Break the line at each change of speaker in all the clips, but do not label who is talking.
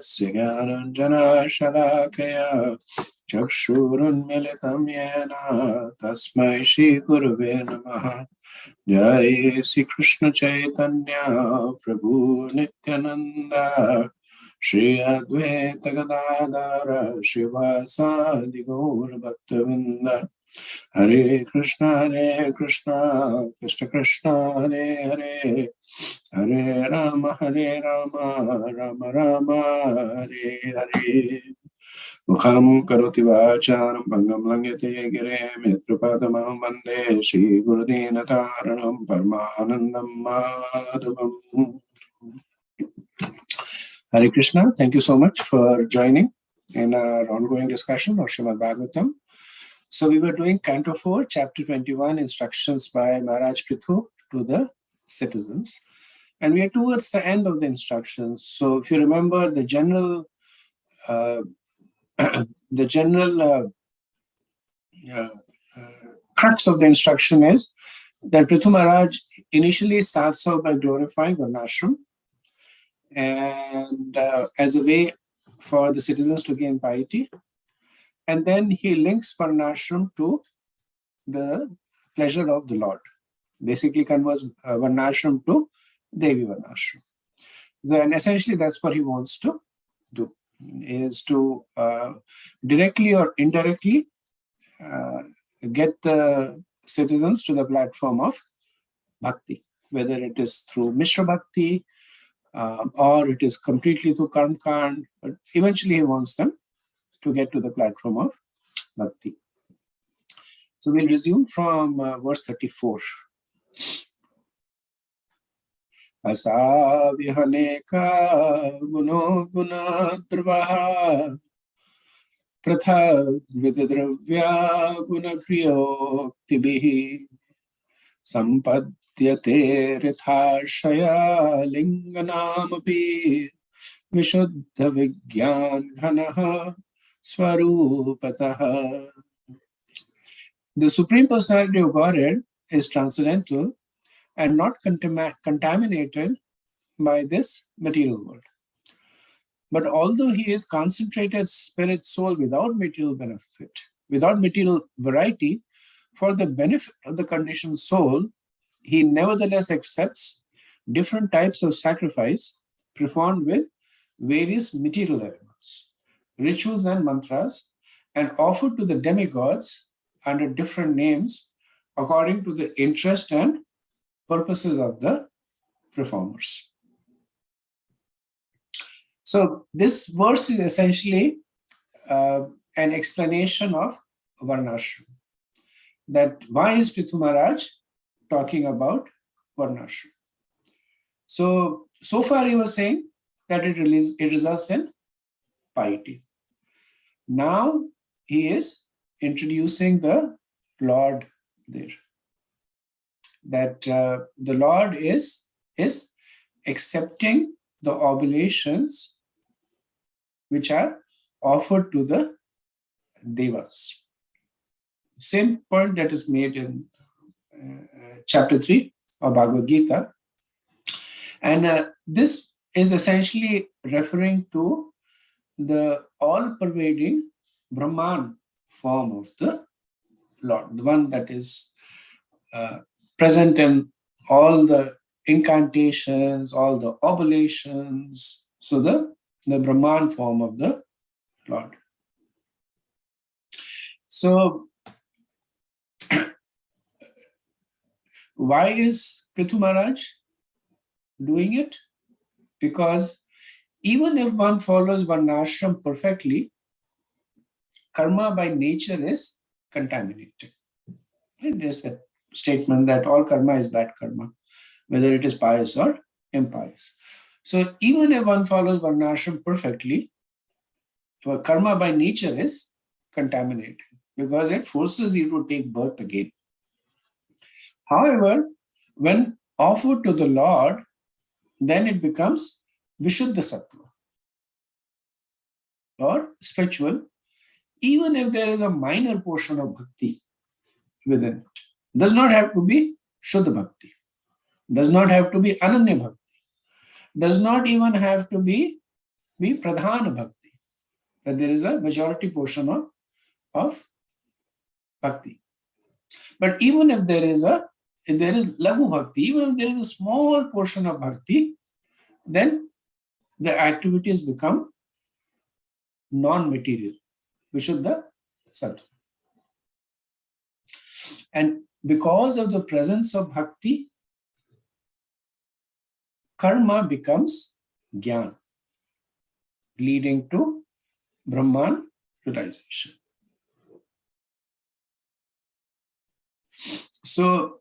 Tasya Gyananjana Shalakaya Chakshurunmilitam Yena Tasmai Shri Gurave Namaha. Jai Sri Krishna Chaitanya Prabhu Nityananda Shri Advaita Gadadara Shivasadi Gaur Bhaktavinda. Hare Krishna, Krishna Krishna, Hare Hare, Hare Rama, Rama Rama, Hare Hare. Mukham karoti vācāram bhangam langyate gire mitrupadamam vande Shri Gurudina Taranam Paramanandam Madhavam. Hare Krishna, thank you so much for joining in our ongoing discussion of Srimad Bhagavatam. So we were doing Canto 4, Chapter 21, instructions by Maharaj Prithu to the citizens. And we are towards the end of the instructions. So if you remember, the general crux of the instruction is that Prithu Maharaj initially starts out by glorifying Varnashram and as a way for the citizens to gain piety. And then he links Varnashram to the pleasure of the Lord. Basically converts Varnashram to Devi Varnashram. So, and essentially that's what he wants to do, is to directly or indirectly get the citizens to the platform of bhakti, whether it is through Mishra Bhakti or it is completely through Karm Kand, but eventually he wants them to get to the platform of bhakti. So we'll resume from verse 34. Asa vihaneka guno guna drvaha pratha vidadravya guna kriyo tibihi sampadyate rithashaya linganamapi vishuddha vigyan ghanaha Swarupataha. The Supreme Personality of Godhead is transcendental and not contaminated by this material world. But although he is concentrated spirit soul without material benefit, without material variety, for the benefit of the conditioned soul, he nevertheless accepts different types of sacrifice performed with various material elements, rituals and mantras, and offered to the demigods under different names according to the interest and purposes of the performers. So this verse is essentially an explanation of Varnashram. That why is Prithu Maharaj talking about Varnashram? So far he was saying that it results in piety. Now he is introducing the Lord there. That the Lord is accepting the oblations which are offered to the Devas. Same point that is made in chapter 3 of Bhagavad Gita. And this is essentially referring to the all-pervading Brahman form of the Lord, the one that is present in all the incantations, all the oblations. So the Brahman form of the Lord. So why is Prithu Maharaj doing it? Because even if one follows Varnashram perfectly, karma by nature is contaminated. And there's that statement that all karma is bad karma, whether it is pious or impious. So even if one follows Varnashram perfectly, karma by nature is contaminated because it forces you to take birth again. However, when offered to the Lord, then it becomes Vishuddha Sattva or spiritual, even if there is a minor portion of bhakti within it. Does not have to be Shuddha Bhakti, does not have to be Ananya Bhakti, does not even have to be be pradhana bhakti, that there is a majority portion of bhakti. But even if there is lagu bhakti, even if there is a small portion of bhakti, then the activities become non-material, Vishuddha Sattva. And because of the presence of bhakti, karma becomes Gyan, leading to Brahman realization. So,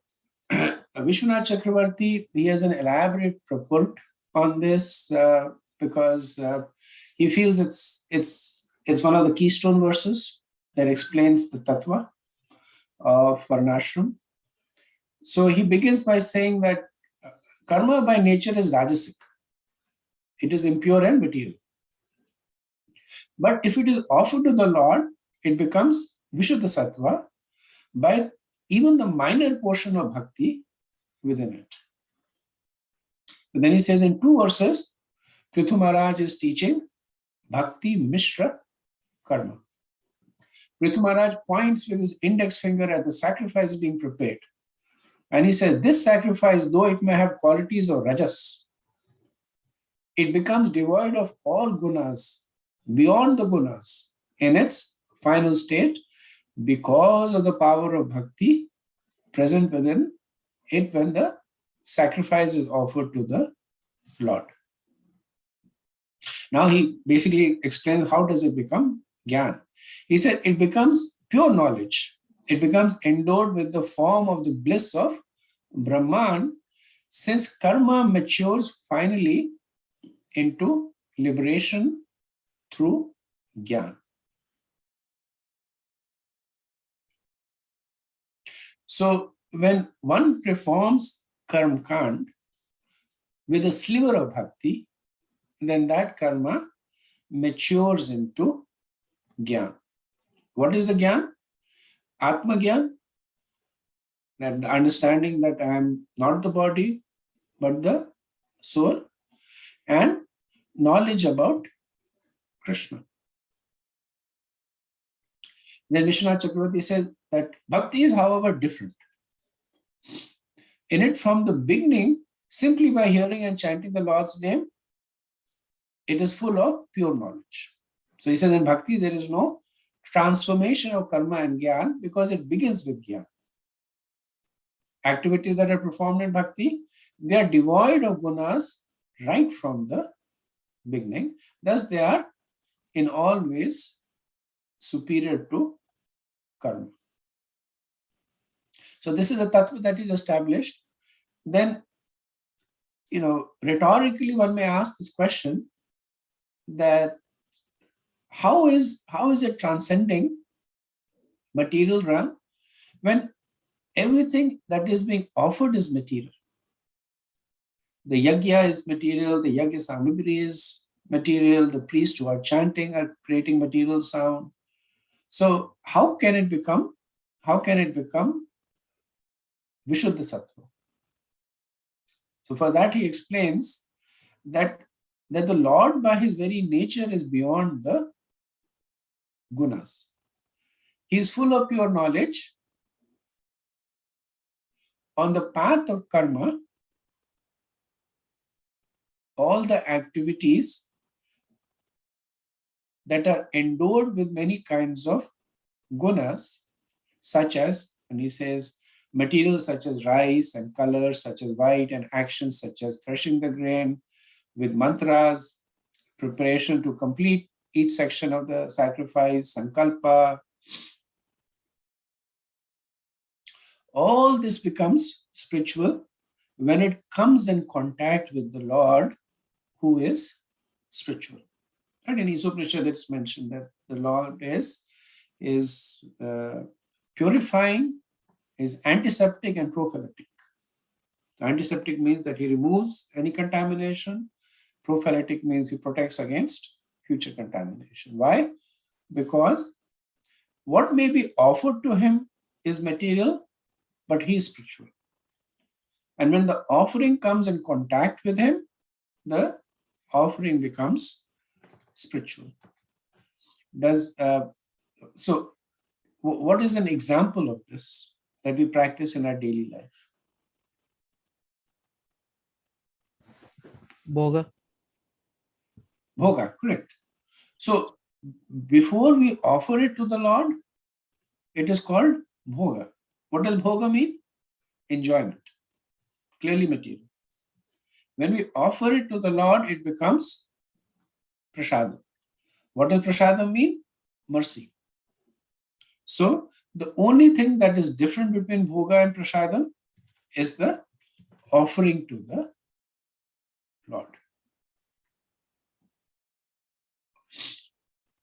Vishwanath Chakravarti, he has an elaborate purport on this because he feels it's one of the keystone verses that explains the tattva of varnashram. So he begins by saying that karma by nature is rajasic. It is impure and material. But if it is offered to the Lord, it becomes Vishuddha Sattva by even the minor portion of bhakti within it. And then he says in 2 verses, Prithu Maharaj is teaching Bhakti Mishra Karma. Prithu Maharaj points with his index finger at the sacrifice being prepared. And he says, this sacrifice, though it may have qualities of rajas, it becomes devoid of all gunas, beyond the gunas, in its final state, because of the power of bhakti present within it when the sacrifice is offered to the Lord. Now he basically explains how does it become Gyan. He said it becomes pure knowledge. It becomes endowed with the form of the bliss of Brahman, since karma matures finally into liberation through Gyan. So when one performs karma kand with a sliver of bhakti, then that karma matures into Gyan. What is the Gyan? Atma Gyan, that the understanding that I am not the body, but the soul, and knowledge about Krishna. Then Vishwanath Chakravarti says that bhakti is, however, different. In it, from the beginning, simply by hearing and chanting the Lord's name, it is full of pure knowledge. So he says in bhakti, there is no transformation of karma and Gyan because it begins with Gyan. Activities that are performed in bhakti, they are devoid of gunas right from the beginning. Thus, they are in all ways superior to karma. So this is a tattva that is established. Then, rhetorically one may ask this question that how is it transcending material realm when everything that is being offered is material? The yajna is material, the yajna samagri is material, the priests who are chanting are creating material sound. So how can it become Vishuddha Sattva? So for that he explains that the Lord by his very nature is beyond the gunas. He is full of pure knowledge. On the path of karma, all the activities that are endowed with many kinds of gunas, such as, and he says, materials such as rice and colors such as white, and actions such as threshing the grain with mantras, preparation to complete each section of the sacrifice, sankalpa. All this becomes spiritual when it comes in contact with the Lord who is spiritual. And in Isopanishad it's mentioned that the Lord is purifying, is antiseptic and prophylactic. So antiseptic means that he removes any contamination. Prophylactic means he protects against future contamination. Why? Because what may be offered to him is material, but he is spiritual. And when the offering comes in contact with him, the offering becomes spiritual. So what is an example of this that we practice in our daily life?
Bhoga.
Bhoga, correct. So before we offer it to the Lord, it is called bhoga. What does bhoga mean? Enjoyment, clearly material. When we offer it to the Lord, it becomes prasadam. What does prasadam mean? Mercy. So the only thing that is different between bhoga and prasadam is the offering to the Lord.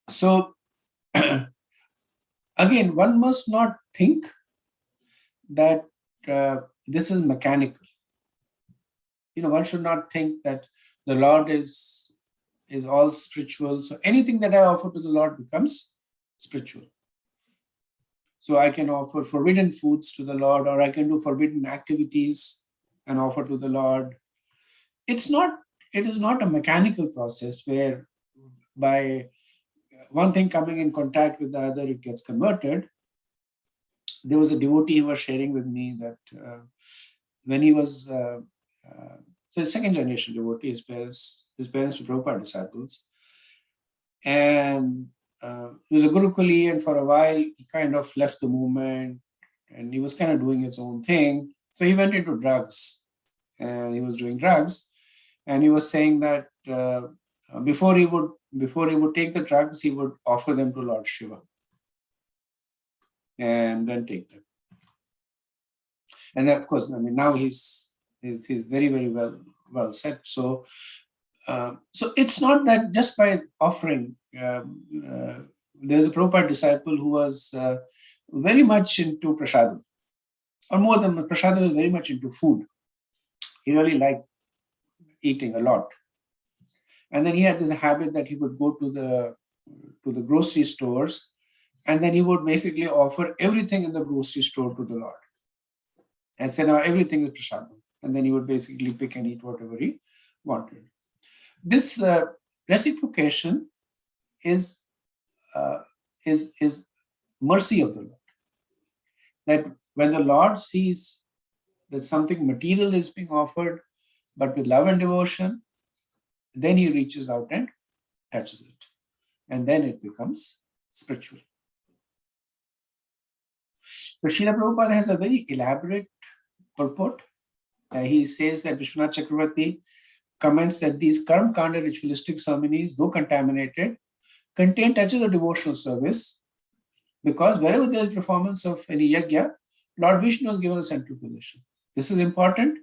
So again, one must not think that this is mechanical. One should not think that the Lord is all spiritual. So anything that I offer to the Lord becomes spiritual. So I can offer forbidden foods to the Lord, or I can do forbidden activities and offer to the Lord. It is not a mechanical process where by one thing coming in contact with the other, it gets converted. There was a devotee who was sharing with me that when he was so second generation devotee, his parents were Prabhupada disciples, and he was a Gurukuli, and for a while he kind of left the movement and he was kind of doing his own thing. So he went into drugs, and he was doing drugs, and he was saying that before he would take the drugs, he would offer them to Lord Shiva and then take them. And then, of course, now he's very, very well set. So it's not that just by offering. There's a Prabhupada disciple who was very much into prasadam, or more than prasadam, was very much into food. He really liked eating a lot, and then he had this habit that he would go to the grocery stores, and then he would basically offer everything in the grocery store to the Lord, and say, now everything is prasadam. And then he would basically pick and eat whatever he wanted. This reciprocation is mercy of the Lord. That when the Lord sees that something material is being offered, but with love and devotion, then he reaches out and touches it. And then it becomes spiritual. So Srila Prabhupada has a very elaborate purport. He says that Vishwanath Chakravarti comments that these Karma Kanda ritualistic ceremonies, though contaminated, contain touches of devotional service, because wherever there is performance of any yajna, Lord Vishnu is given a central position. This is important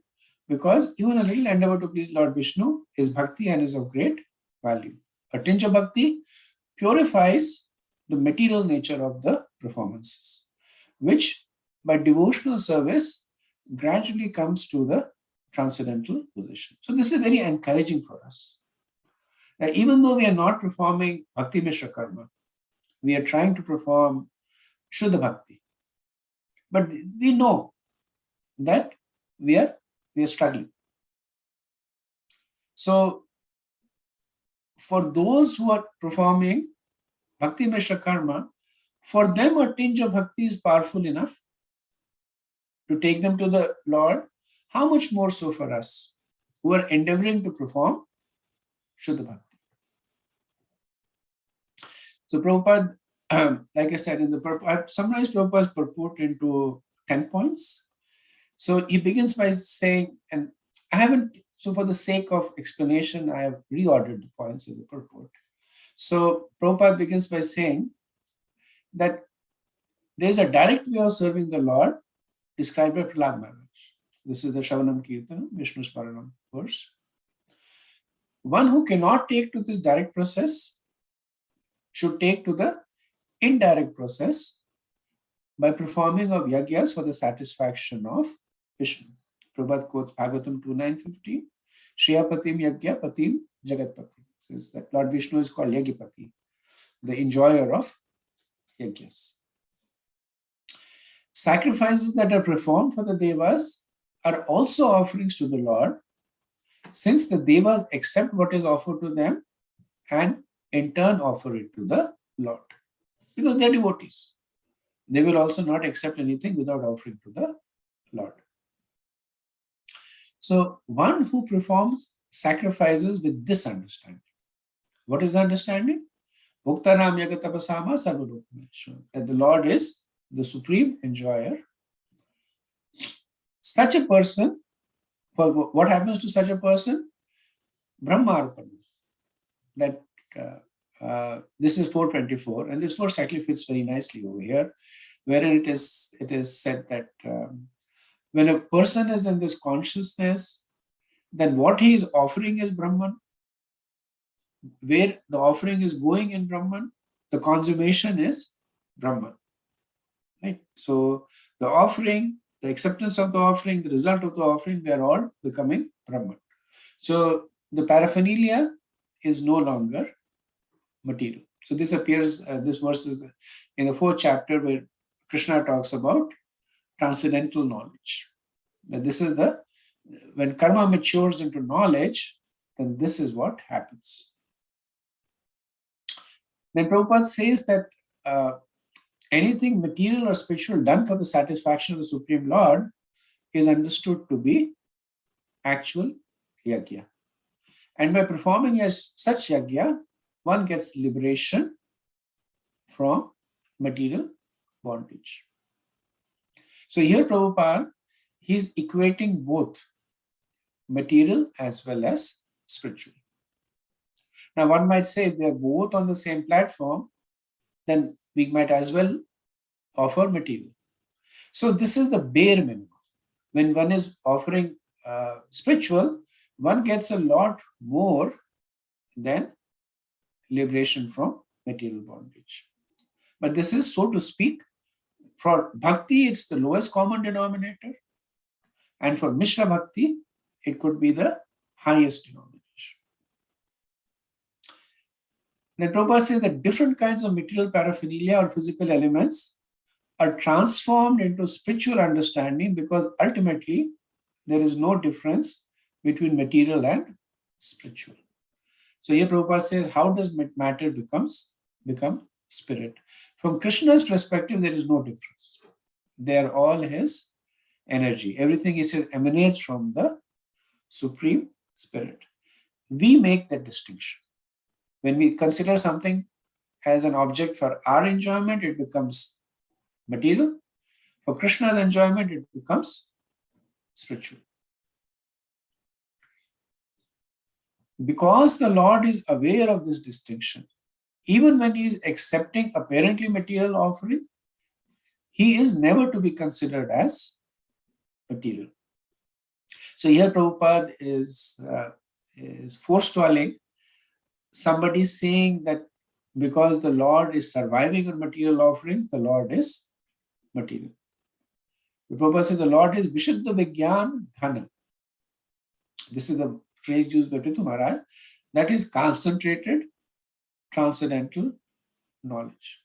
because even a little endeavor to please Lord Vishnu is bhakti and is of great value. A tinge of bhakti purifies the material nature of the performances, which by devotional service gradually comes to the transcendental position. So this is very encouraging for us. That even though we are not performing Bhakti Mishra Karma, we are trying to perform Shuddha Bhakti. But we know that we are struggling. So for those who are performing Bhakti Mishra Karma, for them a tinge of bhakti is powerful enough to take them to the Lord. How much more so for us who are endeavoring to perform Shuddha Bhakti? So Prabhupada, like I said, I've summarized Prabhupada's purport into 10 points. So he begins by saying, and so for the sake of explanation, I have reordered the points of the purport. So Prabhupada begins by saying that there's a direct way of serving the Lord described by Prahlad Maharaj. This is the Shravanam Kirtanam, Vishnu Smaranam verse. One who cannot take to this direct process should take to the indirect process by performing of yajnas for the satisfaction of Vishnu. Prabhupada quotes Bhagavatam 2.9.15, Shriyapatim Yajya Patim Jagatpati. Says that Lord Vishnu is called Yajapati, the enjoyer of yajnas. Sacrifices that are performed for the devas are also offerings to the Lord, since the devas accept what is offered to them and in turn offer it to the Lord. Because they are devotees. They will also not accept anything without offering to the Lord. So one who performs sacrifices with this understanding. What is the understanding? Bhuktanam yagatapasama sarvarupameshwar. That the Lord is the supreme enjoyer. Such a person, what happens to such a person? Brahmarpana. That this is 424, and this verse actually fits very nicely over here, wherein it is said that when a person is in this consciousness, then what he is offering is Brahman. Where the offering is going in Brahman, the consummation is Brahman. Right? So the offering, the acceptance of the offering, the result of the offering, they are all becoming Brahman. So the paraphernalia is no longer material. So this appears, this verse is in the 4th chapter where Krishna talks about transcendental knowledge. That this is when karma matures into knowledge, then this is what happens. Then Prabhupada says that anything material or spiritual done for the satisfaction of the Supreme Lord is understood to be actual yajna. And by performing such yajna, one gets liberation from material bondage. So here Prabhupada, he's equating both material as well as spiritual. Now one might say if they're both on the same platform, then we might as well offer material. So this is the bare minimum. When one is offering spiritual, one gets a lot more than liberation from material bondage. But this is, so to speak, for bhakti, it's the lowest common denominator. And for Mishra Bhakti, it could be the highest denomination. Then Prabhupada says that different kinds of material paraphernalia or physical elements are transformed into spiritual understanding because ultimately there is no difference between material and spiritual. So here Prabhupada says, how does matter become spirit? From Krishna's perspective, there is no difference. They are all his energy. Everything he says emanates from the Supreme Spirit. We make that distinction. When we consider something as an object for our enjoyment, it becomes material. For Krishna's enjoyment, it becomes spiritual. Because the Lord is aware of this distinction, even when he is accepting apparently material offering, he is never to be considered as material. So here Prabhupada is forestalling somebody saying that because the Lord is surviving on material offerings, the Lord is material. The Prabhupada says the Lord is Vishuddha Vigyan Dhana. This is the phrase used by Prithu Maharaj. That is concentrated transcendental knowledge.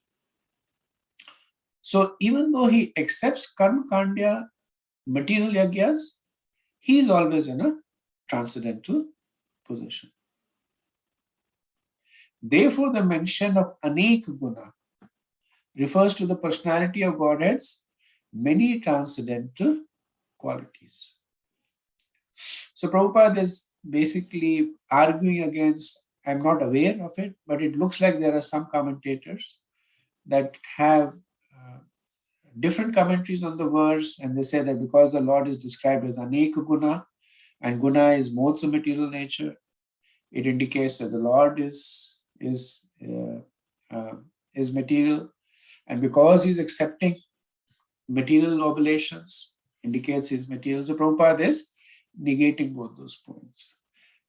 So even though he accepts karma kandya, material yagyas, he is always in a transcendental position. Therefore, the mention of anek guna refers to the personality of Godhead's many transcendental qualities. So Prabhupada is basically arguing against, I'm not aware of it, but it looks like there are some commentators that have different commentaries on the verse, and they say that because the Lord is described as anek guna, and guna is modes of material nature, it indicates that the Lord is material, and because he's accepting material oblations, indicates his material. So Prabhupada is negating both those points.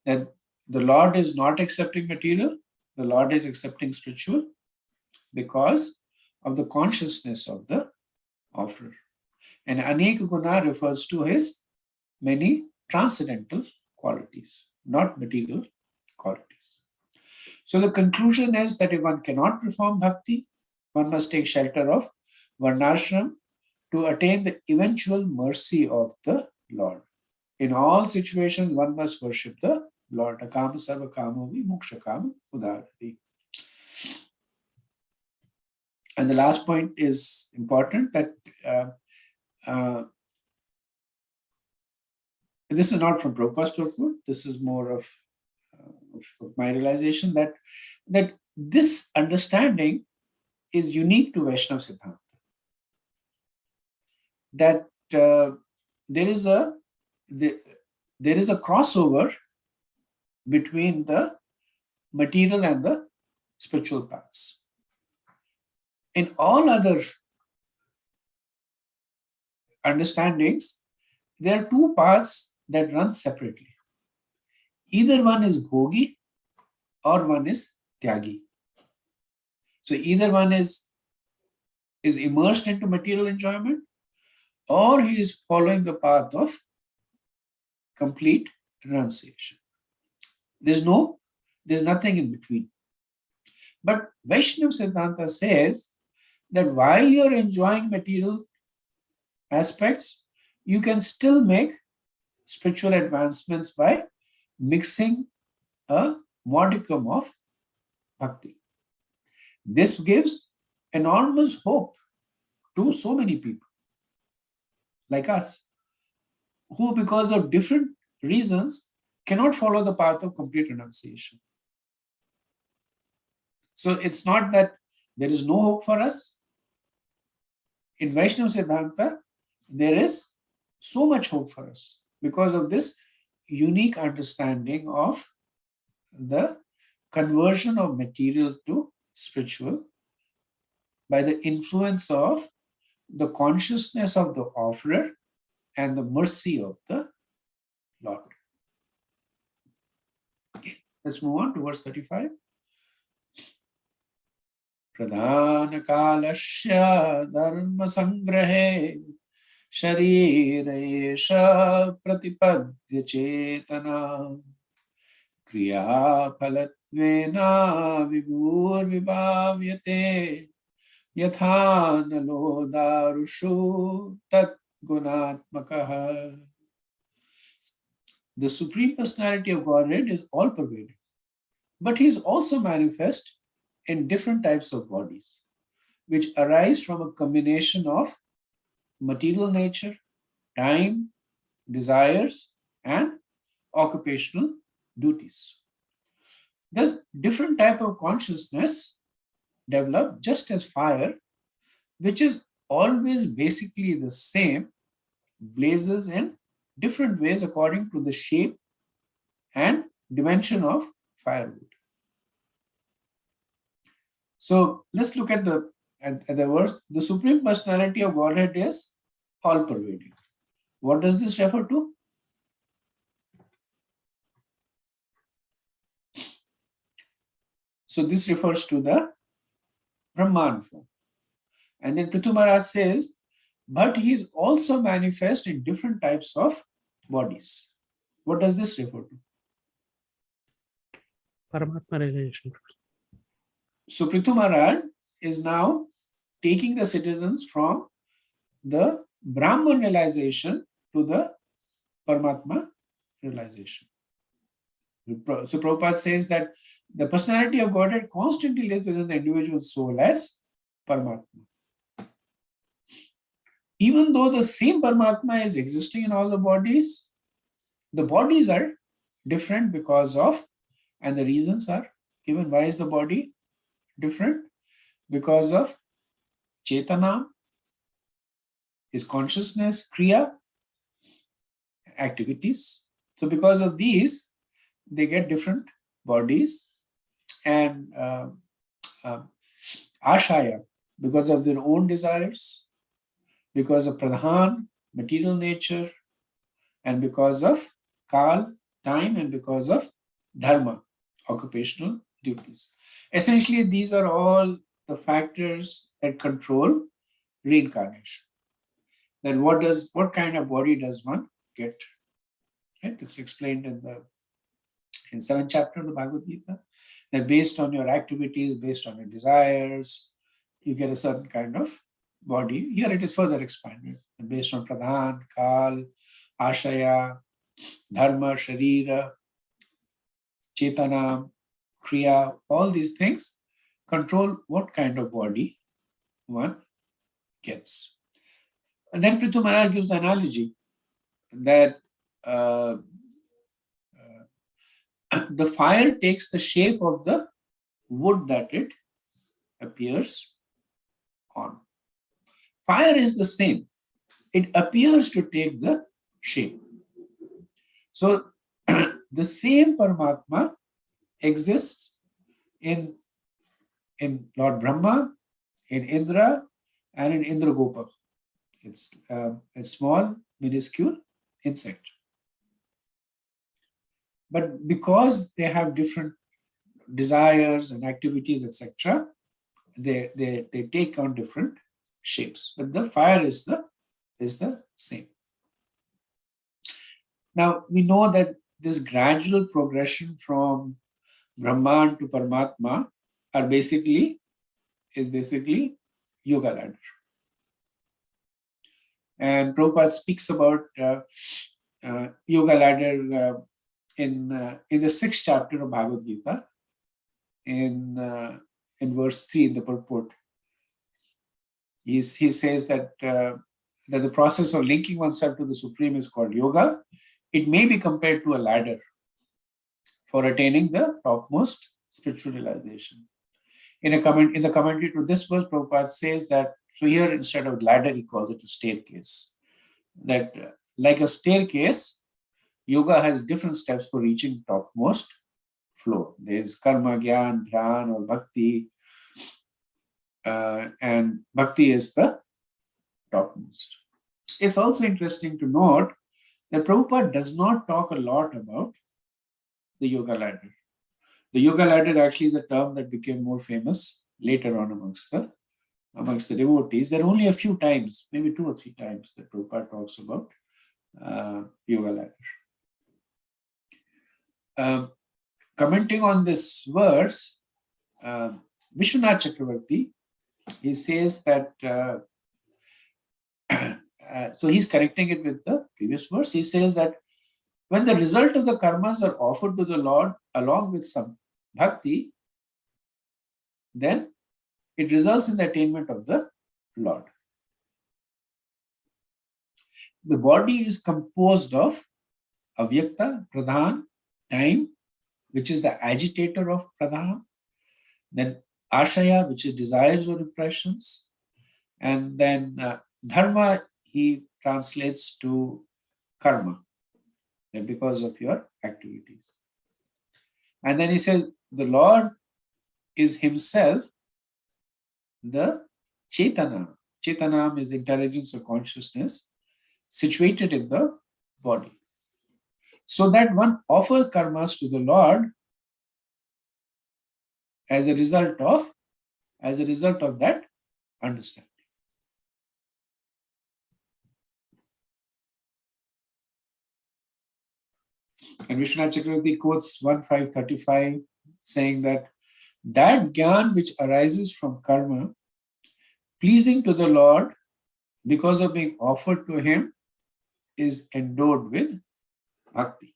That the Lord is not accepting material, the Lord is accepting spiritual because of the consciousness of the offerer. And anek guna refers to his many transcendental qualities, not material qualities. So the conclusion is that if one cannot perform bhakti, one must take shelter of varnashram to attain the eventual mercy of the Lord. In all situations, one must worship the Lord. Akama sarva kamo vi moksha kama udarati. And the last point is important, that this is not from Prabhupada's purport. This is more of my realization that this understanding is unique to Vaishnava Siddhanta. That there is a crossover between the material and the spiritual paths. In all other understandings, there are two paths that run separately. Either one is bhogi or one is tyagi. So either one is immersed into material enjoyment, or he is following the path of complete renunciation. There's nothing in between. But Vaishnava Siddhanta says that while you're enjoying material aspects, you can still make spiritual advancements by mixing a modicum of bhakti. This gives enormous hope to so many people like us, who because of different reasons cannot follow the path of complete renunciation. So it's not that there is no hope for us. In Vaishnava Siddhanta, there is so much hope for us because of this unique understanding of the conversion of material to spiritual by the influence of the consciousness of the offerer and the mercy of the Lord. Okay, let's move on to verse 35. Pradhana kalasya dharma sangrahe sharirayesha pratipadya chetana kriya phalatvena vibhur vibhavyate yatha nalo darushu tat gunatmakaha. The Supreme Personality of Godhead is all-pervading, but he is also manifest in different types of bodies, which arise from a combination of material nature, time, desires, and occupational duties. This different type of consciousness develop just as fire, which is always basically the same, blazes in different ways according to the shape and dimension of firewood. So let's look at the verse. The Supreme Personality of Godhead is all-pervading. What does this refer to? So this refers to the Brahman form. And then Prithu Maharaj says, but he is also manifest in different types of bodies. What does this refer to?
Paramatma realization.
So Prithu Maharaj is now taking the citizens from the Brahman realization to the Paramatma realization. So Prabhupada says that the personality of Godhead constantly lives within the individual soul as Paramatma. Even though the same Paramatma is existing in all the bodies are different because of, and the reasons are given. Why is the body different? Because of Chetana, is consciousness, Kriya, activities. So because of these, they get different bodies. And Ashaya, because of their own desires, because of Pradhan, material nature, and because of Kal, time, and because of Dharma, occupational duties. Essentially, these are all the factors that control reincarnation. Then what kind of body does one get? Right? It's explained in 7th chapter of the Bhagavad Gita, that based on your activities, based on your desires, you get a certain kind of body. Here it is further expanded. And based on Pradhan, Kal, Ashaya, Dharma, Sharira, Chetana, Kriya, all these things control what kind of body one gets. And then Prithu Maharaj gives the analogy that the fire takes the shape of the wood that it appears on. Fire is the same. It appears to take the shape. So the same Paramatma exists in Lord Brahma, in Indra, and in Indragopa. It's a small, minuscule insect. But because they have different desires and activities, etc., they take on different shapes. But the fire is the same. Now we know that this gradual progression from Brahman to Paramatma is basically yoga ladder. And Prabhupada speaks about yoga ladder in the 6th chapter of Bhagavad Gita, in verse 3 in the purport. He says that the process of linking oneself to the Supreme is called yoga. It may be compared to a ladder for attaining the topmost spiritual realization. In the commentary to this verse, Prabhupada says that, so here instead of ladder, he calls it a staircase. That like a staircase, yoga has different steps for reaching topmost floor. There is karma, gyan, dhyan, or bhakti. And bhakti is the topmost. It's also interesting to note that Prabhupada does not talk a lot about the yoga ladder. The yoga ladder actually is a term that became more famous later on amongst the devotees. There are only a few times, maybe 2 or 3 times, that Prabhupada talks about yoga ladder. Commenting on this verse, Vishwanath Chakravarti, he says that, so he's correcting it with the previous verse. He says that when the result of the karmas are offered to the Lord along with some bhakti, then it results in the attainment of the Lord. The body is composed of avyakta, pradhan, time, which is the agitator of pradhan, then ashaya, which is desires or impressions, and then dharma he translates to karma, because of your activities. And then he says the Lord is himself the Chetana. Chetanam is intelligence or consciousness situated in the body. So that one offers karmas to the Lord as a result of that understanding. And Vishwanath Chakravarti quotes 1.535 saying that Gyan which arises from karma, pleasing to the Lord because of being offered to him, is endowed with bhakti.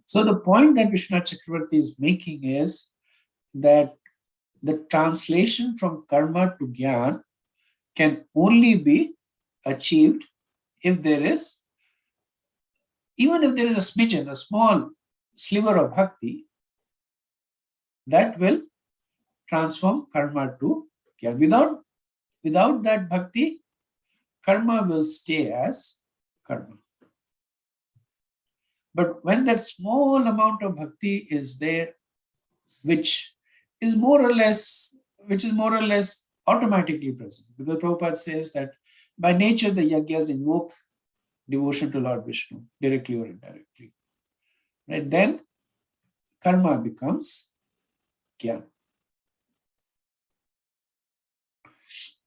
So the point that Vishwanath Chakravarti is making is that the translation from karma to Gyan can only be achieved if there is, even if there is a smidgen, a small sliver of bhakti, that will transform karma to Gyan. Without that bhakti, karma will stay as karma. But when that small amount of bhakti is there, which is more or less automatically present, because Prabhupada says that by nature the yagyas invoke devotion to Lord Vishnu, directly or indirectly. Right? Then karma becomes Gyan.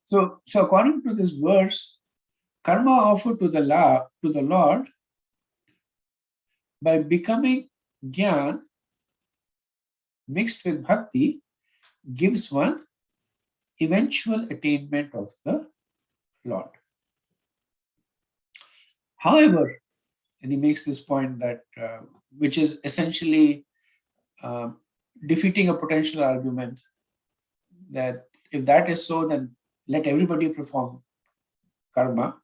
So according to this verse, karma offered to the Lord by becoming Gyan mixed with bhakti gives one eventual attainment of the Lord. However, and he makes this point that which is essentially defeating a potential argument, that if that is so, then let everybody perform karma.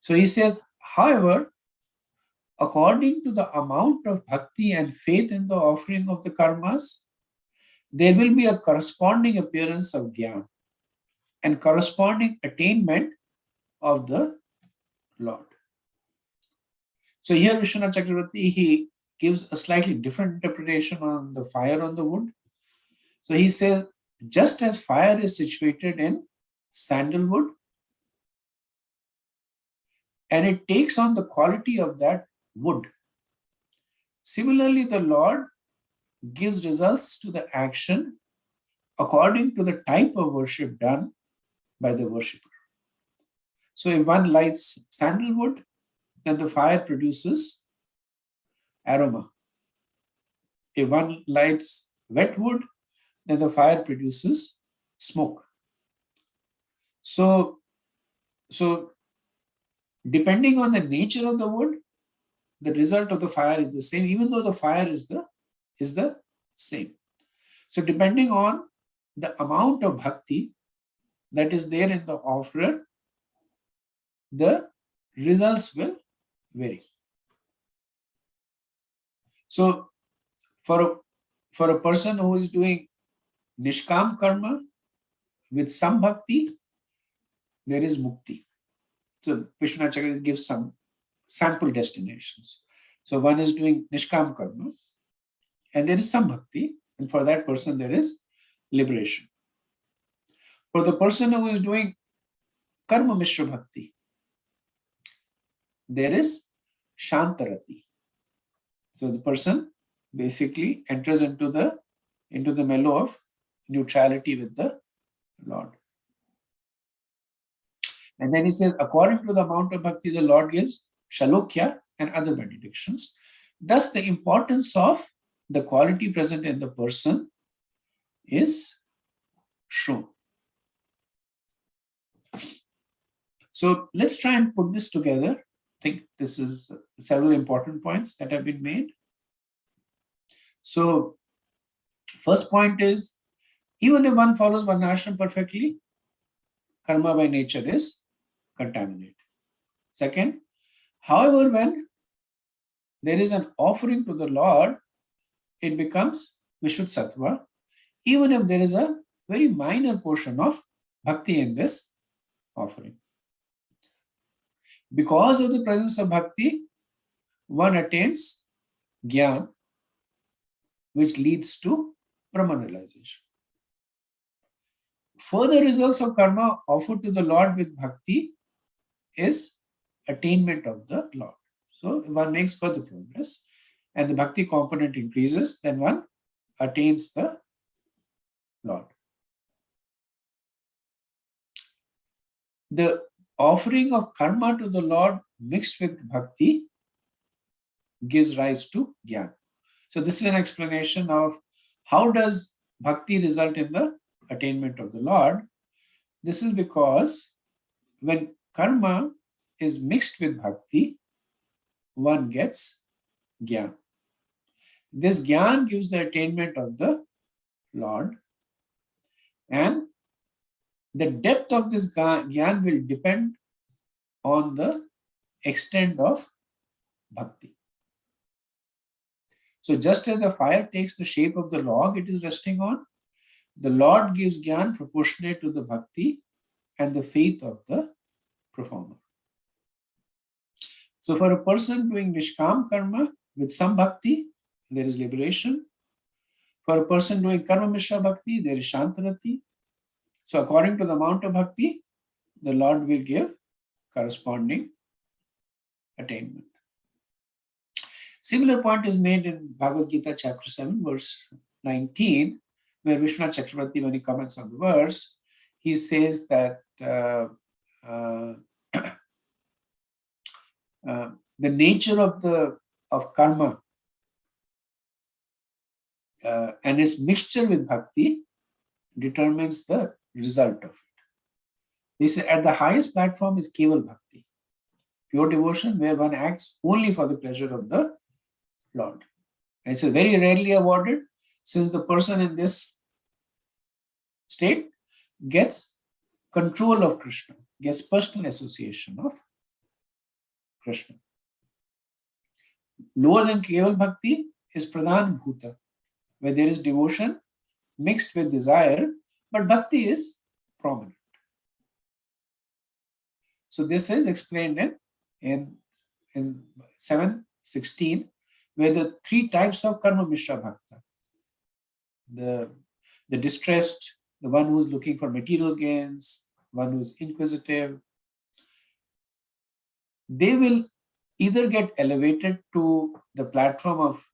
So he says, however, according to the amount of bhakti and faith in the offering of the karmas, there will be a corresponding appearance of Gyan and corresponding attainment of the Lord. So here Vishwanath Chakravarti, he gives a slightly different interpretation on the fire on the wood. So he says, just as fire is situated in sandalwood, and it takes on the quality of that wood, similarly, the Lord gives results to the action according to the type of worship done by the worshipper. So if one lights sandalwood, then the fire produces aroma. If one lights wet wood, then the fire produces smoke. So depending on the nature of the wood, the result of the fire is the same, even though the fire is the same. So depending on the amount of bhakti that is there in the offerer, the results will vary. So for a person who is doing nishkam karma with some bhakti, there is mukti. So Vishwanath Chakravarti gives some sample destinations. So one is doing nishkam karma, and there is some bhakti, and for that person there is liberation. For the person who is doing karma mishra bhakti, there is shantarati. So the person basically enters into the mellow of neutrality with the Lord. And then he says, according to the amount of bhakti, the Lord gives shalokya and other benedictions. Thus, the importance of the quality present in the person is shown. So let's try and put this together. I think this is several important points that have been made. So first point is, even if one follows varnashram perfectly, karma by nature is contaminated. Second, however, when there is an offering to the Lord, it becomes Vishuddha Sattva, even if there is a very minor portion of bhakti in this offering. Because of the presence of bhakti, one attains Gyan, which leads to Brahman realization. Further results of karma offered to the Lord with bhakti is attainment of the Lord. So if one makes further progress and the bhakti component increases, then one attains the Lord. The offering of karma to the Lord mixed with bhakti gives rise to Gyan. So this is an explanation of how does bhakti result in the attainment of the Lord. This is because when karma is mixed with bhakti, one gets Gyan. This Gyan gives the attainment of the Lord, and the depth of this Gyan will depend on the extent of bhakti. So just as the fire takes the shape of the log it is resting on, the Lord gives Gyan proportionate to the bhakti and the faith of the performer. So for a person doing nishkam karma with some bhakti, there is liberation. For a person doing karma mishra bhakti, there is shantarati. So according to the amount of bhakti, the Lord will give corresponding attainment. Similar point is made in Bhagavad Gita chapter 7 verse 19, where Vishwanath Chakravarti, when he comments on the verse, he says that the nature of karma and its mixture with bhakti determines the result of it. He said at the highest platform is Keval Bhakti, pure devotion where one acts only for the pleasure of the Lord. And it's very rarely awarded, since the person in this state gets control of Krishna, gets personal association of Krishna. Lower than Keval Bhakti is Pradhan Bhuta, where there is devotion mixed with desire, but Bhakti is prominent. So this is explained in 7:16, where the three types of Karma Mishra Bhakta, the distressed, the one who is looking for material gains, one who is inquisitive, they will either get elevated to the platform of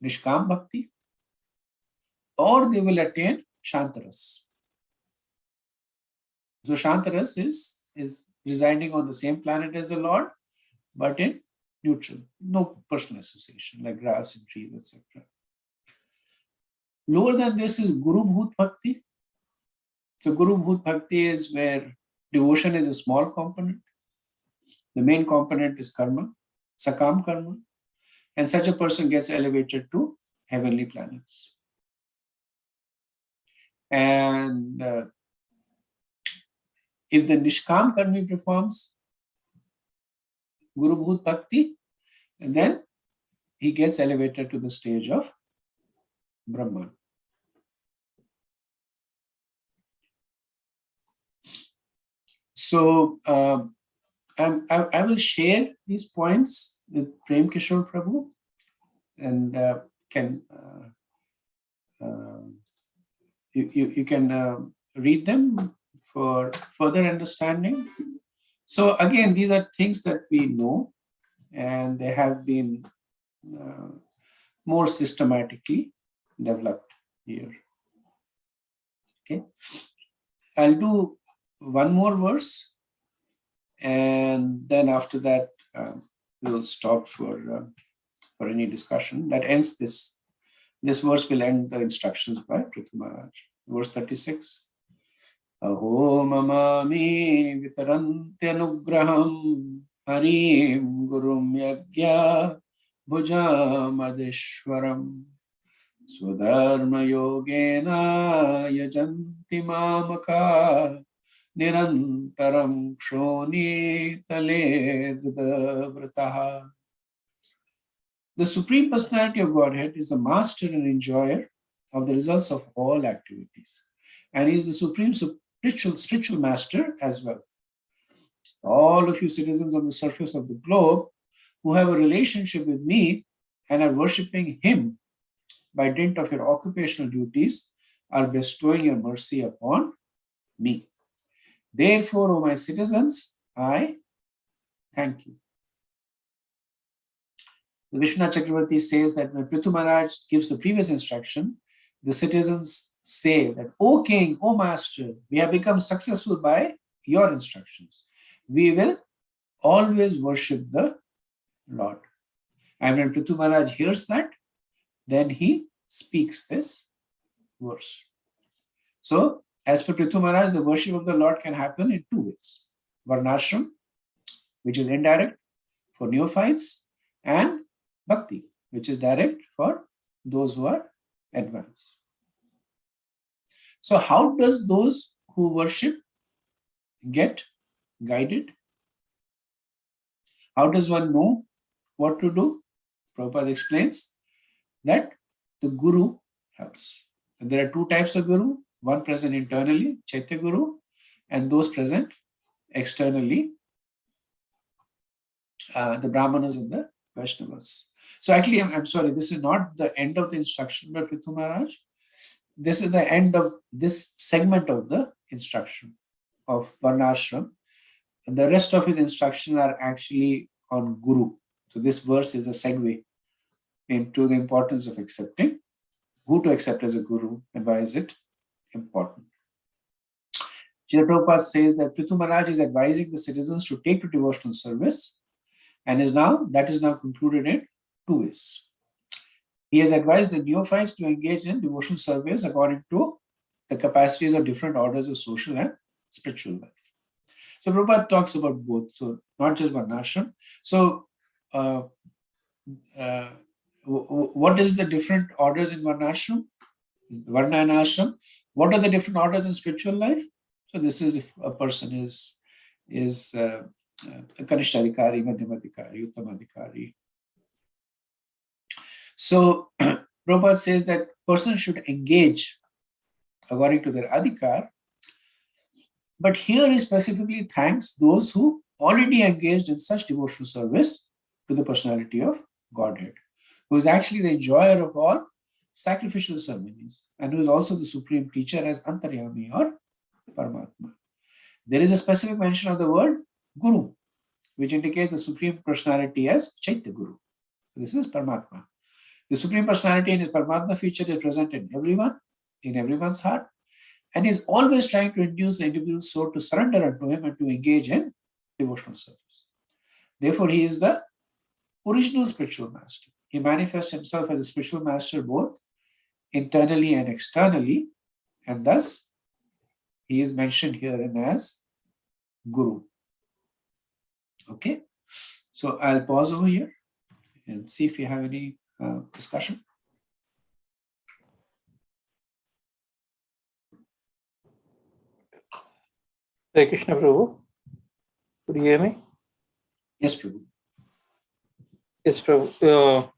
Nishkam Bhakti, or they will attain Shantaras. So Shantaras is residing on the same planet as the Lord, but in neutral, no personal association, like grass and trees, etc. Lower than this is Guru Bhut Bhakti. So Guru Bhut Bhakti is where devotion is a small component. The main component is karma, sakam karma, and such a person gets elevated to heavenly planets. And if the Nishkam Karmi performs Guru Bhut Bhakti, and then he gets elevated to the stage of Brahman. So I will share these points with Prem Kishore Prabhu, and you can read them for further understanding. So again, these are things that we know, and they have been more systematically developed here. Okay, I'll do one more verse, and then after that we'll stop for any discussion. That ends this. This verse will end the instructions by Prithu Maharaj. Verse 36. Aho mamami vitarantyanugraham harim gurum yagya bhujamadishwaram swadharma yogena yajanti mamaka nirantaram kshoni tale vrataha. The Supreme Personality of Godhead is the master and enjoyer of the results of all activities, and he is the supreme spiritual master as well. All of you citizens on the surface of the globe who have a relationship with me and are worshipping him by dint of your occupational duties are bestowing your mercy upon me. Therefore, O my citizens, I thank you. The Vishnu Chakravarti says that when Prithu Maharaj gives the previous instruction, the citizens say that, O king, O master, we have become successful by your instructions. We will always worship the Lord. And when Prithu Maharaj hears that, then he speaks this verse. So, as for Prithu Maharaj, the worship of the Lord can happen in two ways. Varnashram, which is indirect for neophytes, and Bhakti, which is direct for those who are advanced. So how does those who worship get guided? How does one know what to do? Prabhupada explains that the Guru helps. And there are two types of Guru, one present internally, Chaitya Guru, and those present externally, the Brahmanas and the Vaishnavas. So actually, I'm sorry, this is not the end of the instruction by Prithu Maharaj. This is the end of this segment of the instruction of Varnashram. And the rest of his instruction are actually on Guru. So this verse is a segue into the importance of accepting, who to accept as a Guru and why is it important. Srila Prabhupada says that Prithu Maharaj is advising the citizens to take to devotional service, and that is now concluded in two ways. He has advised the neophytes to engage in devotional service according to the capacities of different orders of social and spiritual life. So Prabhupada talks about both, so not just Varnashram. So what is the different orders in Varnashram? Varna and ashram. What are the different orders in spiritual life? So this is if a person is a Kanishta Adhikari, Madhyama Adhikari, Uttama Adhikari. So Prabhupada says that person should engage according to their adhikar, but here he specifically thanks those who already engaged in such devotional service to the personality of Godhead, who is actually the enjoyer of all sacrificial ceremonies and who is also the supreme teacher as Antaryami or Paramatma. There is a specific mention of the word Guru, which indicates the supreme personality as Chaitya Guru. This is Paramatma. The supreme personality in his Paramatma feature is present in everyone, in everyone's heart, and is always trying to induce the individual soul to surrender unto him and to engage in devotional service. Therefore, he is the original spiritual master. He manifests himself as a spiritual master both internally and externally, and thus he is mentioned herein as Guru. Okay, so I'll pause over here and see if you have any discussion.
Hare Krishna, Prabhu. Could you hear me?
Yes, Prabhu.
Yes, Prabhu.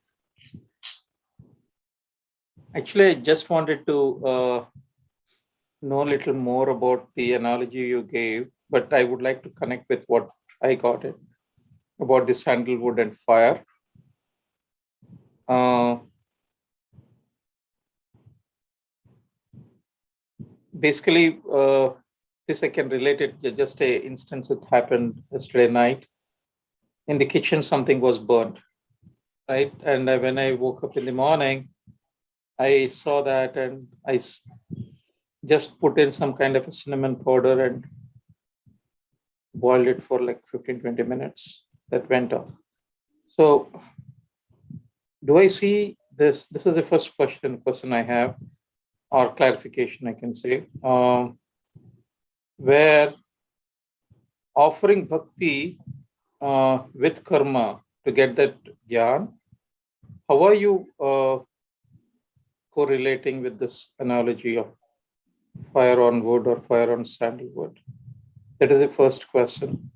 Actually, I just wanted to know a little more about the analogy you gave, but I would like to connect with what I got it about the sandalwood and fire. Basically, this I can relate it to just an instance that happened yesterday night. In the kitchen, something was burnt, right? And when I woke up in the morning, I saw that and I just put in some kind of a cinnamon powder and boiled it for like 15-20 minutes. That went off. So do I see this? This is the first question I have, or clarification I can say, where offering bhakti with karma to get that Gyan, how are you correlating with this analogy of fire on wood or fire on sandalwood? That is the first question.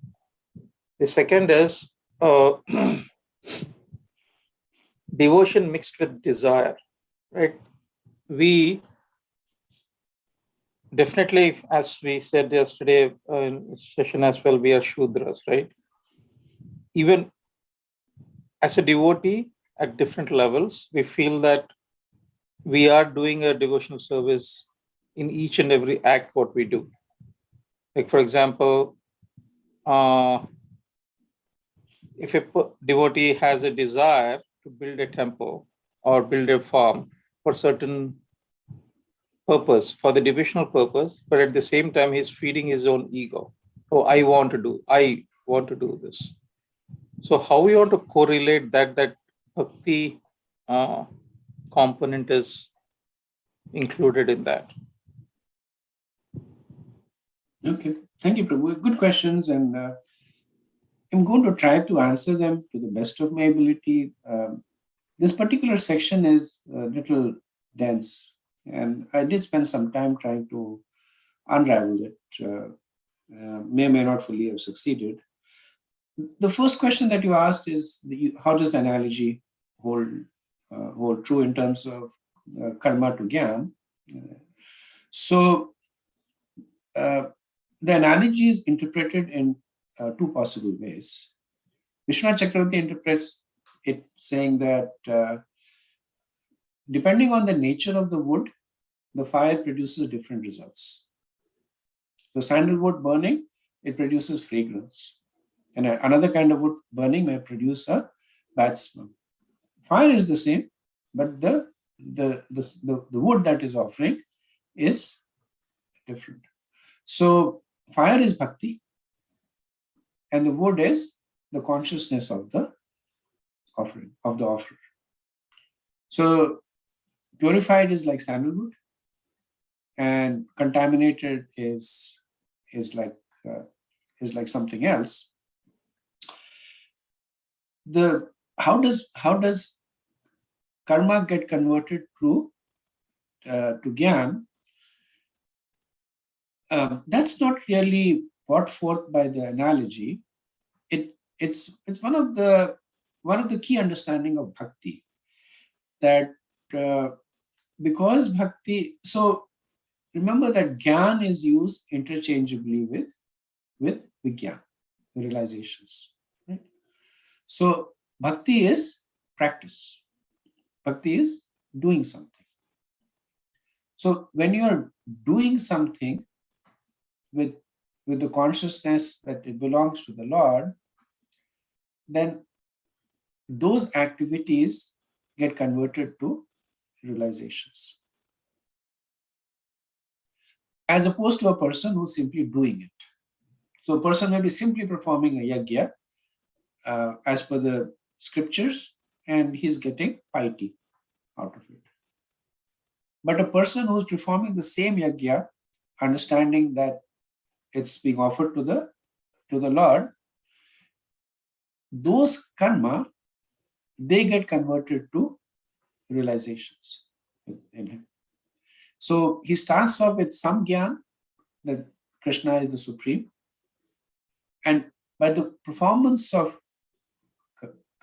The second is devotion mixed with desire, right? We definitely, as we said yesterday in session as well, we are Shudras, right? Even as a devotee at different levels, we feel that we are doing a devotional service in each and every act what we do. Like, for example, if a devotee has a desire to build a temple or build a farm for certain purpose, for the devotional purpose, but at the same time, he's feeding his own ego. Oh, I want to do this. So how you want to correlate that bhakti component is included in that?
Okay, thank you, Prabhu. Good questions, and I'm going to try to answer them to the best of my ability. This particular section is a little dense, and I did spend some time trying to unravel it. May not fully have succeeded. The first question that you asked is, how does the analogy hold true in terms of karma to Gyan? So the analogy is interpreted in two possible ways. Vishwanath Chakravarti interprets it saying that depending on the nature of the wood, the fire produces different results. So sandalwood burning, it produces fragrance. And another kind of wood burning may produce a bad smell. Fire is the same, but the wood that is offering is different. So fire is bhakti, and the wood is the consciousness of the offering, of the offerer. So purified is like sandalwood, and contaminated is like something else. How does karma get converted to to Gyan, that's not really brought forth by the analogy. It's one of the key understanding of bhakti, that because bhakti, so remember that Gyan is used interchangeably with Vigyan, realizations. Right? So bhakti is practice. Bhakti is doing something. So when you're doing something with the consciousness that it belongs to the Lord, then those activities get converted to realizations, as opposed to a person who's simply doing it. So a person may be simply performing a yajna as per the scriptures, and he's getting piety out of it. But a person who's performing the same yajna, understanding that it's being offered to the Lord, those karma, they get converted to realizations in him. So he starts off with some Gyan, that Krishna is the supreme, and by the performance of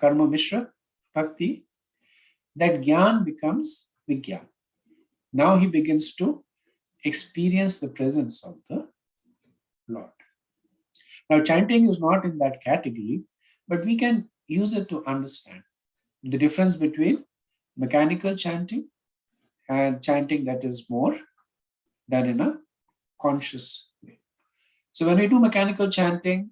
karma mishra bhakti, that Gyan becomes Vigyan. Now he begins to experience the presence of the Lord. Now chanting is not in that category, but we can use it to understand the difference between mechanical chanting and chanting that is more done in a conscious way. So when we do mechanical chanting,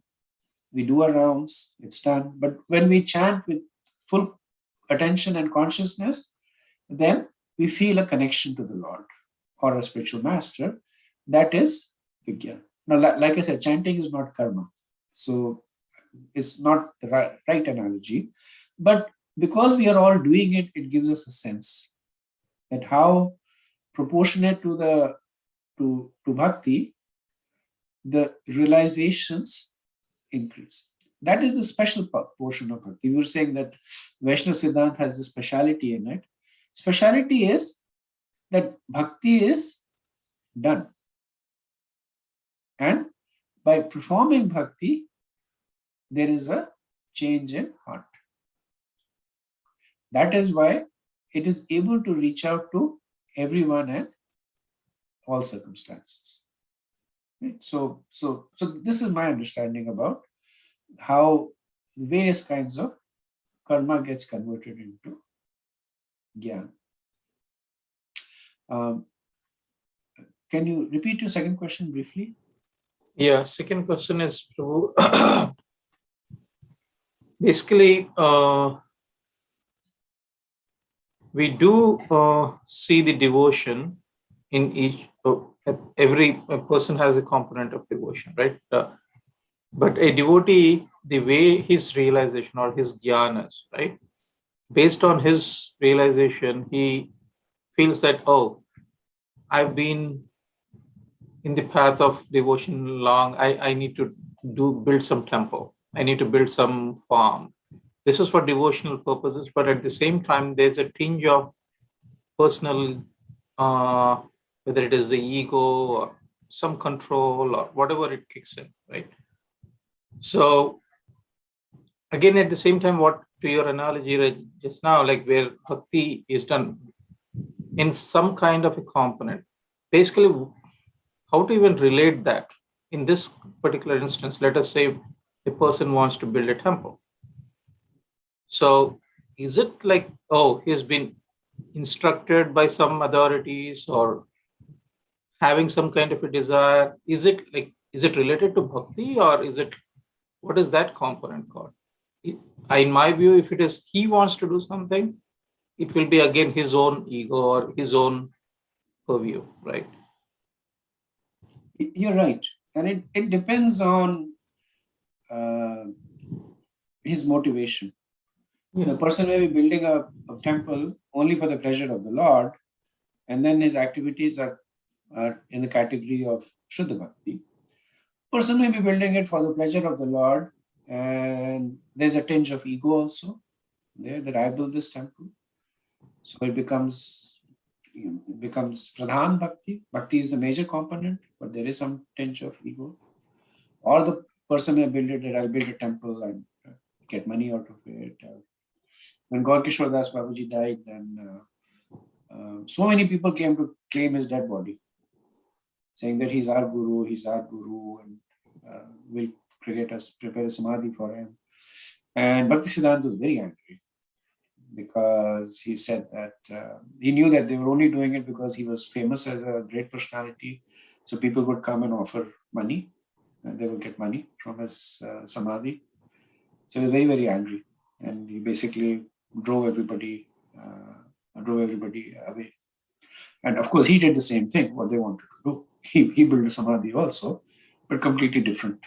we do our rounds, it's done. But when we chant with full attention and consciousness, then we feel a connection to the Lord or a spiritual master. That is Vigyan. Now, like I said, chanting is not karma. So it's not the right analogy. But because we are all doing it, it gives us a sense that how proportionate to bhakti, the realizations increase. That is the special portion of bhakti. We were saying that Vaishnava Siddhanta has the speciality in it. Speciality is that bhakti is done. And by performing bhakti, there is a change in heart. That is why it is able to reach out to everyone and all circumstances. Right? So this is my understanding about how various kinds of karma gets converted into Gyan. Can you repeat your second question briefly?
Yeah, second question is basically we do see the devotion in each. Every person has a component of devotion, right? But a devotee, the way his realization or his jnana is, right? Based on his realization, he feels that, oh, I've been in the path of devotion long. I need to build some temple. I need to build some farm. This is for devotional purposes, but at the same time, there's a tinge of personal, whether it is the ego or some control or whatever it kicks in, right? So again, at the same time, what to your analogy just now, like where bhakti is done in some kind of a component, basically how to even relate that in this particular instance. Let us say a person wants to build a temple. So is it like, oh, he's been instructed by some authorities or having some kind of a desire? Is it related to bhakti, or what is that component called? In my view, if it is he wants to do something, it will be again his own ego or his own purview, right?
You're right. And it depends on his motivation. Yeah. The person may be building a temple only for the pleasure of the Lord, and then his activities are in the category of Shuddha Bhakti. Person may be building it for the pleasure of the Lord, and there's a tinge of ego also there, that I built this temple. So it becomes it becomes Pradhan Bhakti. Bhakti is the major component, but there is some tinge of ego. Or the person may build it that I'll build a temple and get money out of it. When Gaur Kishore Das Babaji died, then so many people came to claim his dead body, saying that he's our guru, and we'll prepare a samadhi for him. And Bhaktisiddhanta was very angry because he said that he knew that they were only doing it because he was famous as a great personality. So people would come and offer money, and they would get money from his samadhi. So he was very, very angry, and he basically drove everybody away. And of course, he did the same thing, what they wanted to do. He built a samadhi also, but completely different,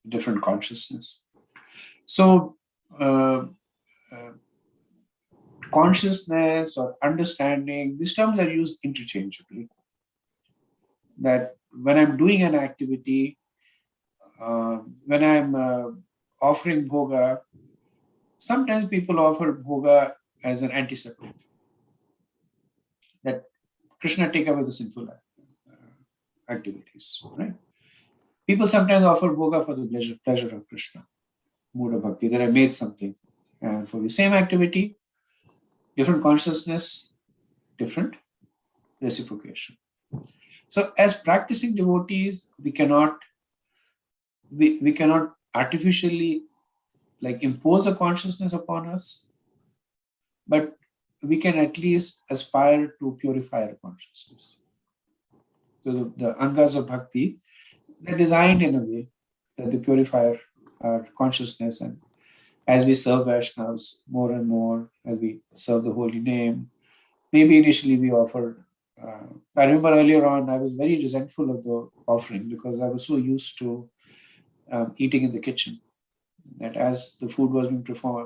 different consciousness. So consciousness or understanding, these terms are used interchangeably. That when I'm doing an activity, when I'm offering bhoga, sometimes people offer bhoga as an antiseptic. That Krishna take away the sinful activities, right? People sometimes offer bhoga for the pleasure of Krishna, mood of bhakti, that I made something. And for the same activity, different consciousness, different reciprocation. So as practicing devotees, we cannot artificially impose a consciousness upon us, but we can at least aspire to purify our consciousness. So the angas of bhakti, they're designed in a way that they purify our consciousness, and as we serve Vaishnavas more and more, as we serve the holy name, maybe initially we offered. I remember earlier on, I was very resentful of the offering because I was so used to eating in the kitchen that as the food was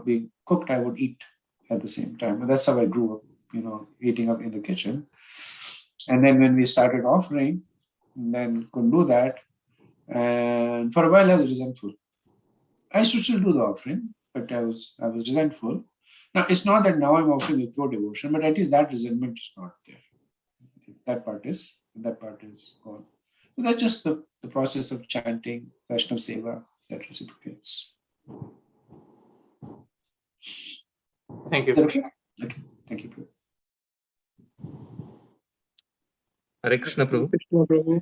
being cooked, I would eat at the same time. And that's how I grew up, eating up in the kitchen. And then when we started offering, then couldn't do that. And for a while I was resentful. I should still do the offering, but I was resentful. Now, it's not that now I'm offering with pure devotion, but at least that resentment is not there. That part is gone. So that's just the process of chanting Vaishnava Seva that reciprocates.
Thank you.
Okay. Thank you.
Hare Krishna Prabhu.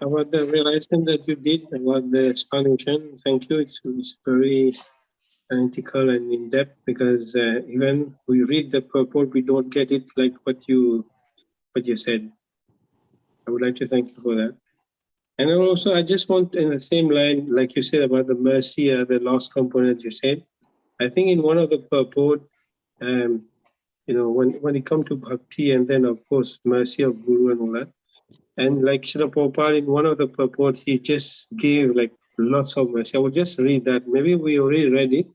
About the realization that you did about the explanation, thank you. It's very analytical and in depth, because even we read the purport, we don't get it like what you said. I would like to thank you for that. And also, I just want, in the same line, like you said about the mercy, the last component you said, I think in one of the purport, when it comes to bhakti, and then of course mercy of Guru and all that, and like Srila Prabhupada in one of the purports, he just gave like lots of mercy. I will just read that. Maybe we already read it,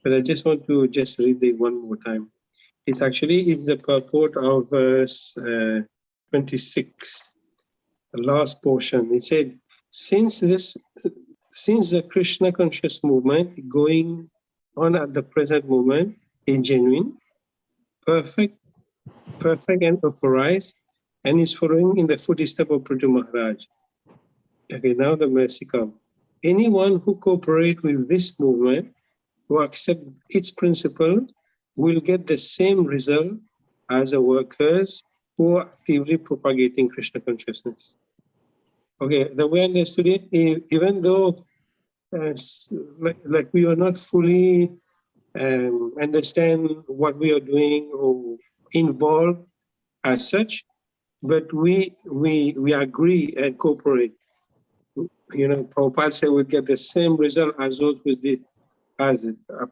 but I just want to just read it one more time. It's the purport of verse 26, the last portion. It said, since the Krishna conscious movement going on at the present moment is genuine, perfect and authorized, and is following in the footsteps of Prithu Maharaj. Okay, now the mercy comes. Anyone who cooperates with this movement, who accept its principle, will get the same result as the workers who are actively propagating Krishna consciousness. Okay, the way I understood it, even though like we are not fully understand what we are doing or involved as such, but we agree and cooperate. Prabhupada said we get the same result as those who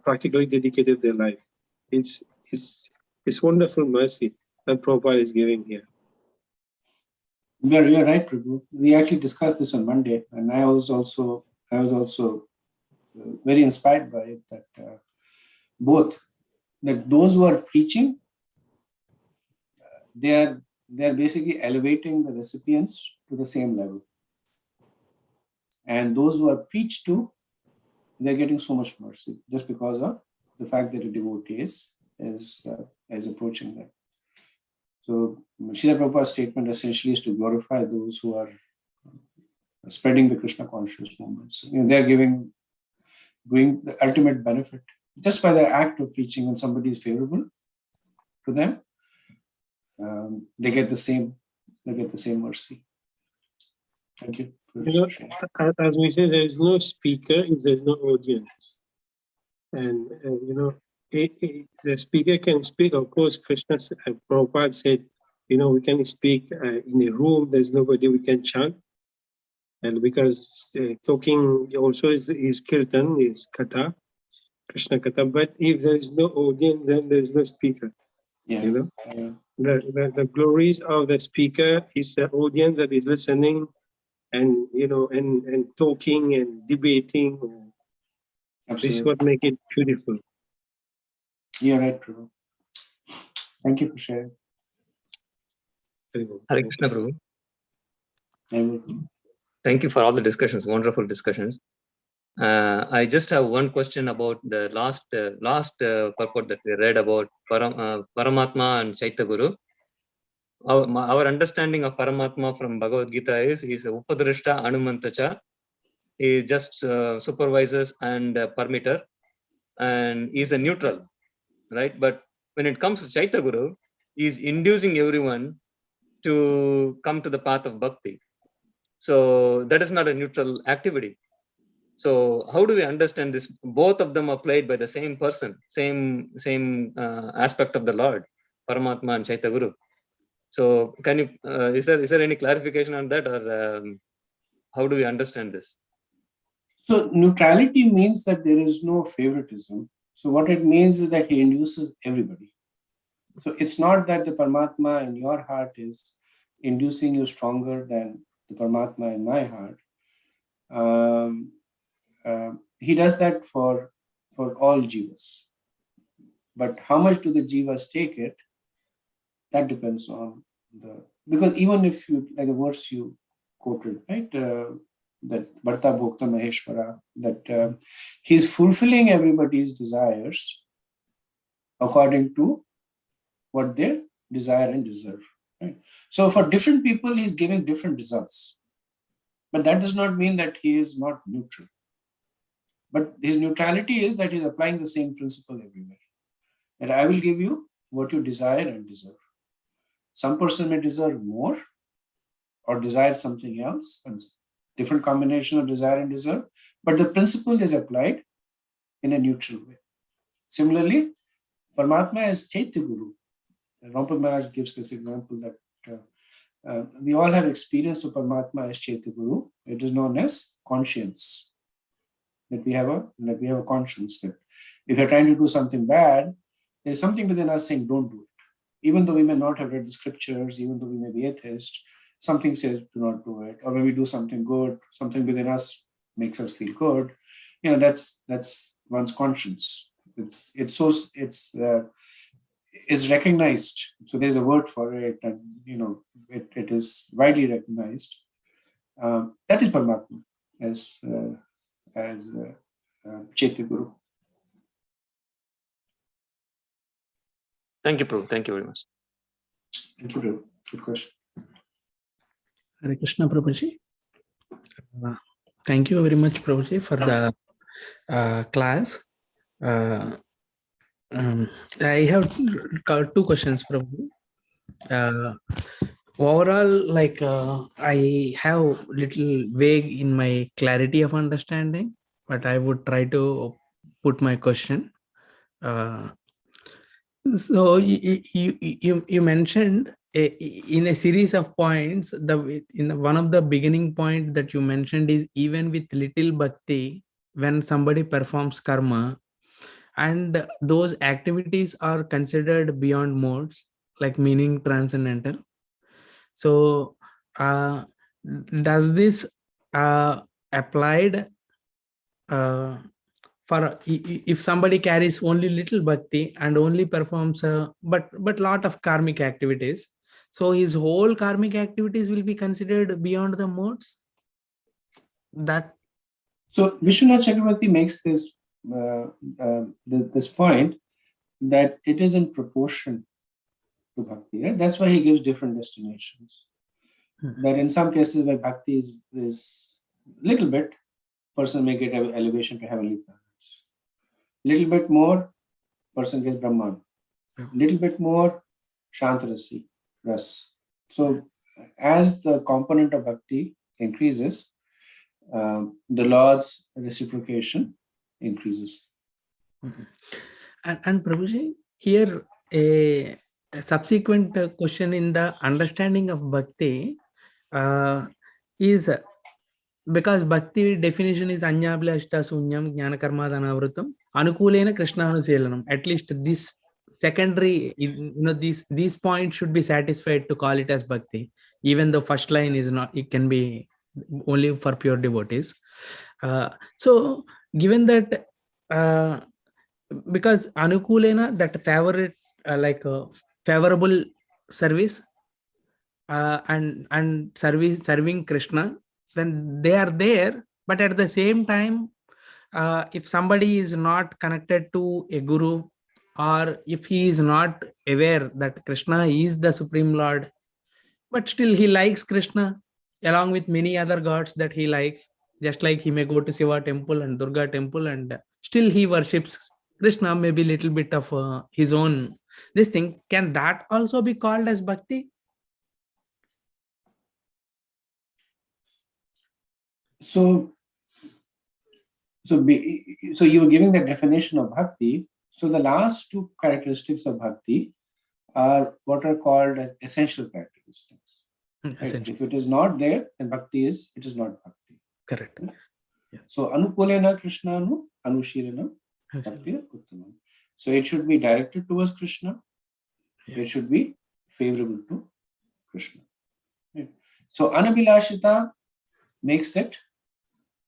practically dedicated their life. It's wonderful mercy that Prabhupada is giving here.
You're right, Prabhu. We actually discussed this on Monday, and I was also very inspired by it. That those who are preaching, they are basically elevating the recipients to the same level, and those who are preached to, they're getting so much mercy just because of the fact that a devotee is approaching them. So Srila Prabhupada's statement essentially is to glorify those who are spreading the Krishna conscious movements. They're bringing the ultimate benefit. Just by the act of preaching, when somebody is favorable to them, they get the same mercy. Thank you.
As we say, there is no speaker if there is no audience. And the speaker can speak. Of course, Krishna, Prabhupada said, we can speak in a room, there's nobody, we can chant. And because talking also is kirtan, is katha, Krishna katha. But if there is no audience, then there is no speaker.
Yeah.
The glories of the speaker is the audience that is listening and and talking and debating.
Absolutely.
This is what makes it beautiful.
You're right, Prabhu. Thank you for sharing.
Hare Krishna, Prabhu.
Everything.
Thank you for all the discussions, wonderful discussions. I just have one question about the last purport that we read about Paramatma and Chaitya Guru. Our understanding of Paramatma from Bhagavad Gita is Upadrashta Anumantacha. He is just supervisors and permitter, and he's a neutral, right? But when it comes to Chaitya Guru, he is inducing everyone to come to the path of bhakti. So that is not a neutral activity. So how do we understand this? Both of them are played by the same person, same aspect of the Lord, Paramatma and Chaitya Guru. So can you is there any clarification on that, or how do we understand this?
So neutrality means that there is no favoritism. So what it means is that he induces everybody. So it's not that the Paramatma in your heart is inducing you stronger than the Paramatma in my heart. He does that for all jivas. But how much do the jivas take it? That depends on because even if you, like the words you quoted, right? That Bharta Bhokta Maheshwara, that he's fulfilling everybody's desires according to what they desire and deserve. Right? So for different people, he's giving different results. But that does not mean that he is not neutral. But his neutrality is that he's applying the same principle everywhere. That I will give you what you desire and deserve. Some person may deserve more or desire something else, and different combination of desire and deserve, but the principle is applied in a neutral way. Similarly, Paramatma is Chaitya Guru. Rampa Maharaj gives this example that we all have experience of Paramatma as Chaitya Guru. It is known as conscience. That we have a conscience that if you're trying to do something bad, there's something within us saying, don't do it. Even though we may not have read the scriptures, even though we may be atheist, something says, do not do it. Or when we do something good, something within us makes us feel good. That's one's conscience. It's recognized. So there's a word for it, and it is widely recognized. That is Paramatma as Chaitya Guru.
Thank you, Prabhu. Thank you very much.
Thank you, Prabhu. Good question.
Hare Krishna, Prabhuji. Thank you very much, Prabhuji, for the class. I have two questions, Prabhuji. Overall, I have little vague in my clarity of understanding, but I would try to put my question. So you mentioned in a series of points, one of the beginning point that you mentioned is even with little bhakti, when somebody performs karma, and those activities are considered beyond modes, like meaning transcendental. So does this applied for if somebody carries only little bhakti and only performs but lot of karmic activities, so his whole karmic activities will be considered beyond the modes? So
Vishwanath Chakravarti makes this this point that it is in proportion to bhakti. Right? That's why he gives different destinations. That in some cases where bhakti is little bit, person may get elevation to heavenly planets. Little bit more, person gets Brahman. Little bit more, Shantarasi, Ras. So as the component of bhakti increases, the Lord's reciprocation increases.
And Prabhuji, here a subsequent question in the understanding of bhakti is because bhakti definition is anyabhlashta sunyam jnana karma dhanavrutam anukulena krishna anuselanam. At least this secondary, these points should be satisfied to call it as bhakti, even though first line is not, it can be only for pure devotees. So given that because anukulena, that favorite favorable service and serving Krishna, when they are there, but at the same time, if somebody is not connected to a guru, or if he is not aware that Krishna is the Supreme Lord, but still he likes Krishna along with many other gods that he likes, just like he may go to Shiva temple and Durga temple and still he worships Krishna, maybe little bit of his own this thing. Can that also be called as bhakti?
So you were giving the definition of bhakti. So the last two characteristics of bhakti are what are called as essential characteristics. Right? If it is not there, then bhakti it is not bhakti.
Correct.
Yeah. So anukulena krishnanu anushirana bhakti uttamam. So it should be directed towards Krishna. Yeah. It should be favorable to Krishna. Right? So anabhilashita makes it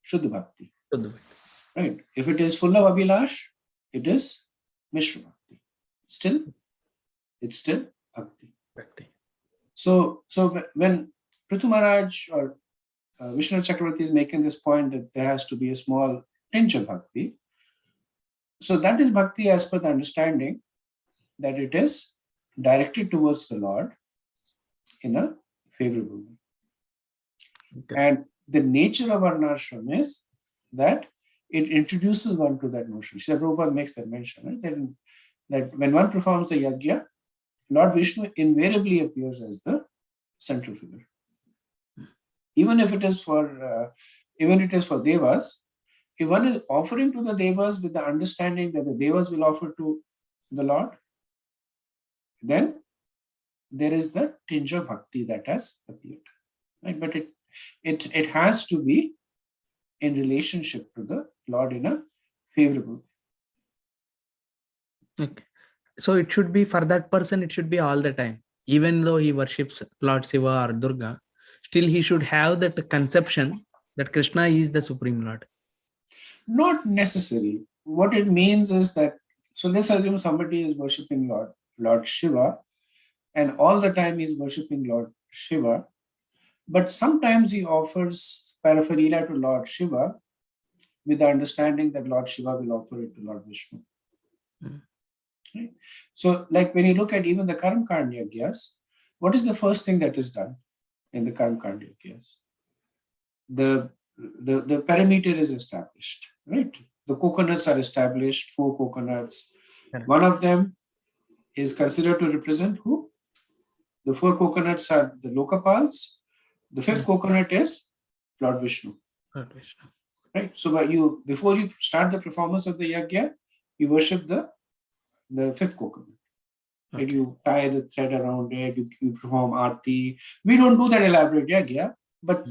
Shuddha Bhakti. Right? If it is full of abhilash, it is Mishra Bhakti. It's still Bhakti. So when Prithu Maharaj or Vishnu Chakravarti is making this point that there has to be a small tinge of Bhakti, so that is Bhakti as per the understanding that it is directed towards the Lord in a favorable way. Okay. And the nature of Varnashram is that it introduces one to that notion. Srila Prabhupada makes that mention, right? That when one performs the yajna, Lord Vishnu invariably appears as the central figure. Even if it is for devas, if one is offering to the devas with the understanding that the devas will offer to the Lord, then there is the tinge of bhakti that has appeared. Right? But it has to be in relationship to the Lord in a favorable
way. Okay. So it should be for that person, it should be all the time. Even though he worships Lord Shiva or Durga, still he should have that conception that Krishna is the Supreme Lord.
Not necessary. What it means is that, so let's assume somebody is worshipping Lord Shiva, and all the time he's worshipping Lord Shiva, but sometimes he offers paraphernalia to Lord Shiva with the understanding that Lord Shiva will offer it to Lord Vishnu. Right? So like when you look at even the Karma Kanda Yagyas, what is the first thing that is done in the Karma Kanda Yagyas? The parameter is established, right? The coconuts are established, 4 coconuts. One of them is considered to represent who? The 4 coconuts are the Lokapals. The 5th coconut is Lord Vishnu. Right? So before you start the performance of the yajna, you worship the 5th coconut. Okay. You tie the thread around it, you perform arti. We don't do that elaborate yajna, but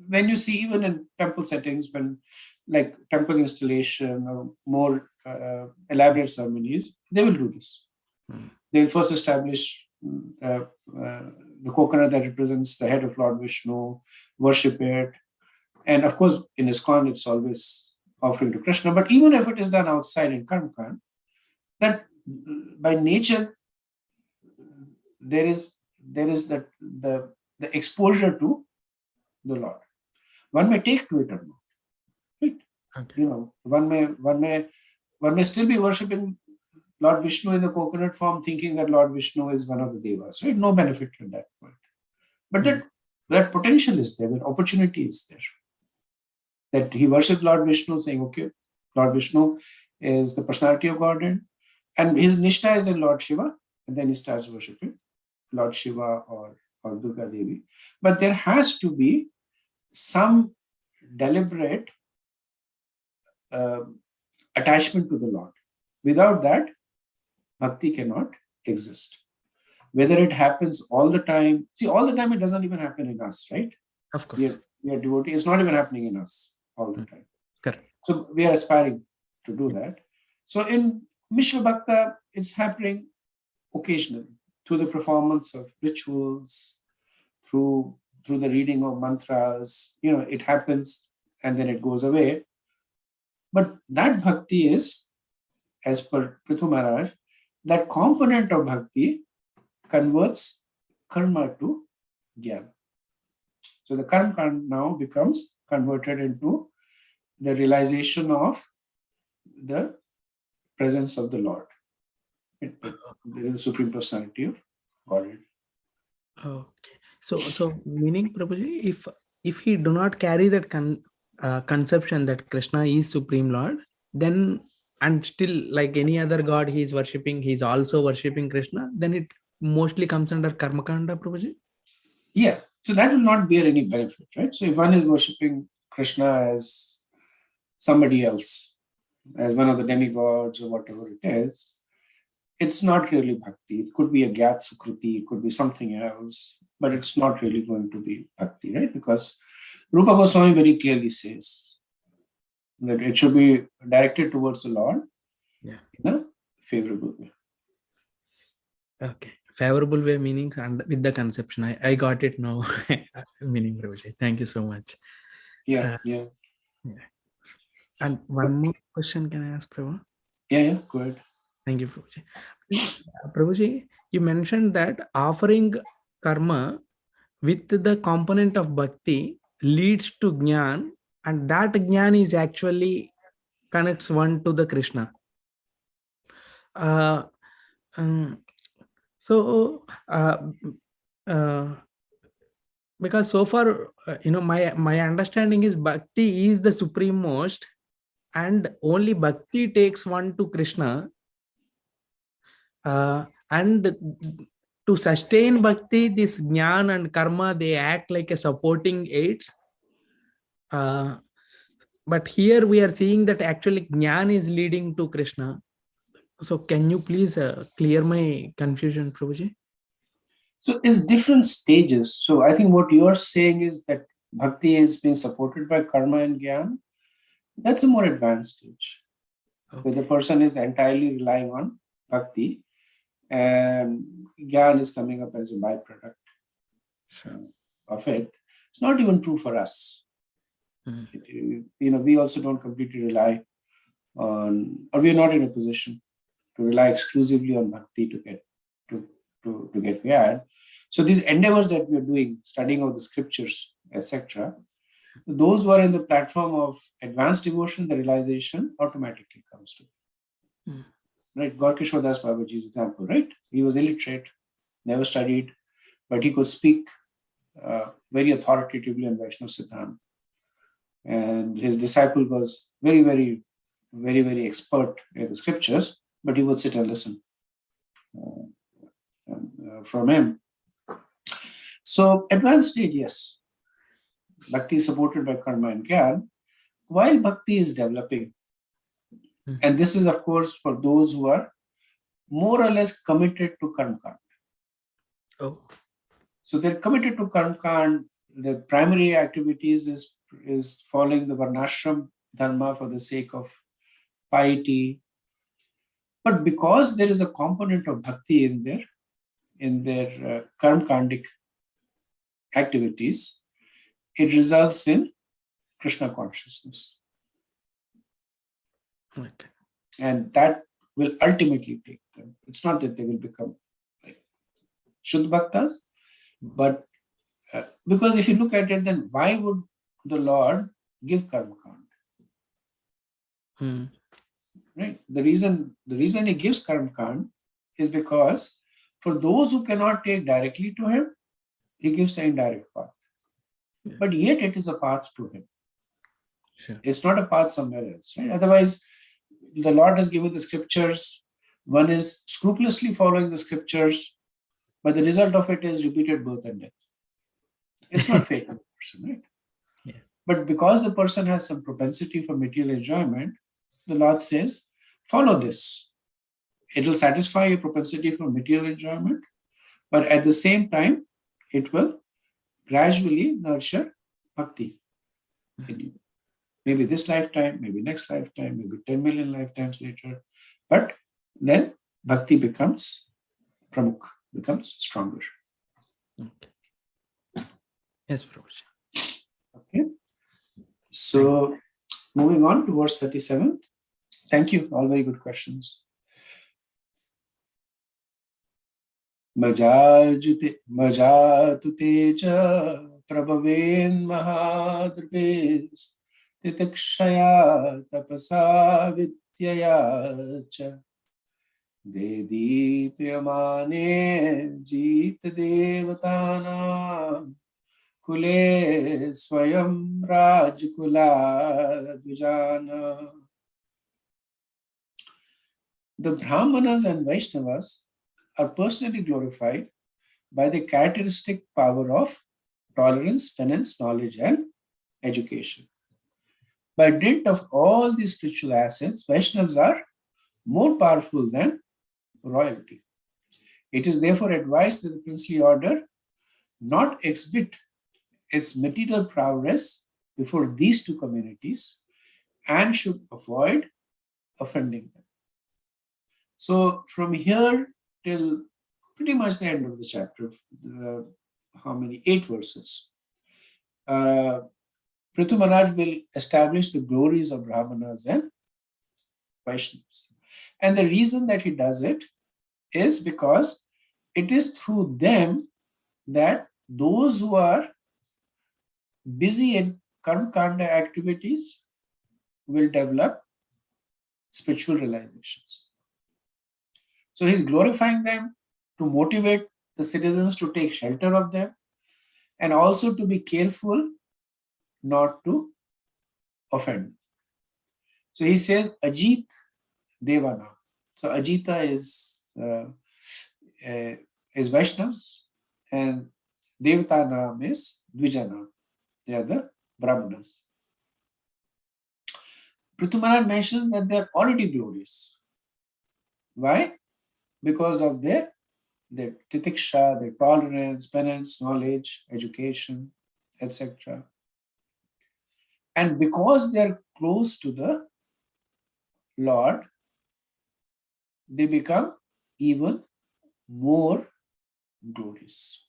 when you see even in temple settings, when like temple installation or more elaborate ceremonies, they will do this. They will first establish the coconut that represents the head of Lord Vishnu, worship it. And of course, in ISKCON, it's always offering to Krishna. But even if it is done outside in Karmakand, that by nature, there is the exposure to the Lord. One may take to it or not. Right?
Okay.
One may still be worshipping Lord Vishnu in the coconut form, thinking that Lord Vishnu is one of the devas, right? No benefit at that point. But that potential is there, that opportunity is there. That he worships Lord Vishnu, saying, okay, Lord Vishnu is the personality of Godhead, and his Nishtha is in Lord Shiva, and then he starts worshipping Lord Shiva or Durga Devi. But there has to be some deliberate attachment to the Lord. Without that, bhakti cannot exist. Whether it happens all the time, all the time it doesn't even happen in us, right?
Of course.
We are devotees. It's not even happening in us all the time.
Correct.
So we are aspiring to do that. So in Mishra Bhakta, it's happening occasionally through the performance of rituals, through the reading of mantras. It happens and then it goes away. But that bhakti is, as per Prithu Maharaj, that component of bhakti converts karma to Gyan. So the karma now becomes converted into the realization of the presence of the Lord. There is a Supreme Personality of Godhead.
Okay. So meaning, Prabhuji, if he do not carry that conception that Krishna is Supreme Lord, then and still like any other god he is worshipping, he is also worshipping Krishna, then it mostly comes under Karmakanda, Prabhuji?
Yeah. So that will not bear any benefit, right? So if one is worshipping Krishna as somebody else, as one of the demigods or whatever it is, it's not really bhakti. It could be a Gyat Sukruti, it could be something else, but it's not really going to be bhakti, right? Because Rupa Goswami very clearly says that it should be directed towards the Lord in a favorable way.
Okay. Favorable way meaning and with the conception. I got it now. Meaning, Prabhuji. Thank you so much.
Yeah.
And one more question can I ask, Prabhu?
Yeah, go ahead.
Thank you, Prabhuji. Prabhuji, you mentioned that offering karma with the component of bhakti leads to Gyan, and that Gyan is actually connects one to the Krishna. Because so far, my understanding is bhakti is the supreme most, and only bhakti takes one to Krishna. And to sustain bhakti, this jnana and karma, they act like a supporting aids. But here we are seeing that actually jnana is leading to Krishna. So can you please clear my confusion, Prabhuji?
So there's different stages. So I think what you're saying is that bhakti is being supported by karma and gyan. That's a more advanced stage, where the person is entirely relying on bhakti and gyan is coming up as a byproduct of it. It's not even true for us. We also don't completely rely on, or we are not in a position to rely exclusively on bhakti to get Gyan. So these endeavors that we are doing, studying of the scriptures, etc., those who are in the platform of advanced devotion, the realization automatically comes to them. Right? Gaurkishore Das Babaji's example, right? He was illiterate, never studied, but he could speak very authoritatively on Vaishnava Siddhanta. And his disciple was very, very, very, very expert in the scriptures, but he would sit and listen from him. So advanced stage, yes. Bhakti is supported by karma and gyan, while bhakti is developing. And this is, of course, for those who are more or less committed to karma. So they're committed to karma. The primary activities is following the varnashram dharma for the sake of piety. But because there is a component of bhakti in their karma-kandic activities, it results in Krishna consciousness.
Okay.
And that will ultimately take them. It's not that they will become like Shuddha Bhaktas, but because if you look at it, then why would the Lord give karma kand? Right? The reason he gives Karma Kand is because for those who cannot take directly to him, he gives the indirect path.
Yeah.
But yet it is a path to him.
Sure.
It's not a path somewhere else. Right? Otherwise, the Lord has given the scriptures. One is scrupulously following the scriptures, but the result of it is repeated birth and death. It's not fair to the person, right?
Yeah.
But because the person has some propensity for material enjoyment, the Lord says, follow this. It will satisfy your propensity for material enjoyment, but at the same time, it will gradually nurture bhakti in you. Maybe this lifetime, maybe next lifetime, maybe 10 million lifetimes later. But then bhakti becomes pramukh, becomes stronger.
Okay. Yes, Prabhuji.
Okay. So moving on to verse 37. Thank you. All very good questions. Majatu teja prabhaven mahadrupes titakshaya tapasa vidyaya cha dedipyamane jit devatanam kule swayam rajkula dvijana. The Brahmanas and Vaishnavas are personally glorified by the characteristic power of tolerance, penance, knowledge, and education. By dint of all these spiritual assets, Vaishnavas are more powerful than royalty. It is therefore advised that the princely order not exhibit its material prowess before these two communities and should avoid offending them. So from here till pretty much the end of the chapter, how many? 8 verses. Prithu Maharaj will establish the glories of Brahmanas and Vaishnavas. And the reason that he does it is because it is through them that those who are busy in karma kanda activities will develop spiritual realizations. So he's glorifying them to motivate the citizens to take shelter of them and also to be careful not to offend. So he says Ajit Devana. So Ajita is Vaishnavas and Devatanam is Dvijana. They are the Brahmanas. Prithu Maharaj mentions that they are already glorious. Why? Because of their titiksha, their tolerance, penance, knowledge, education, etc. And because they are close to the Lord, they become even more glorious.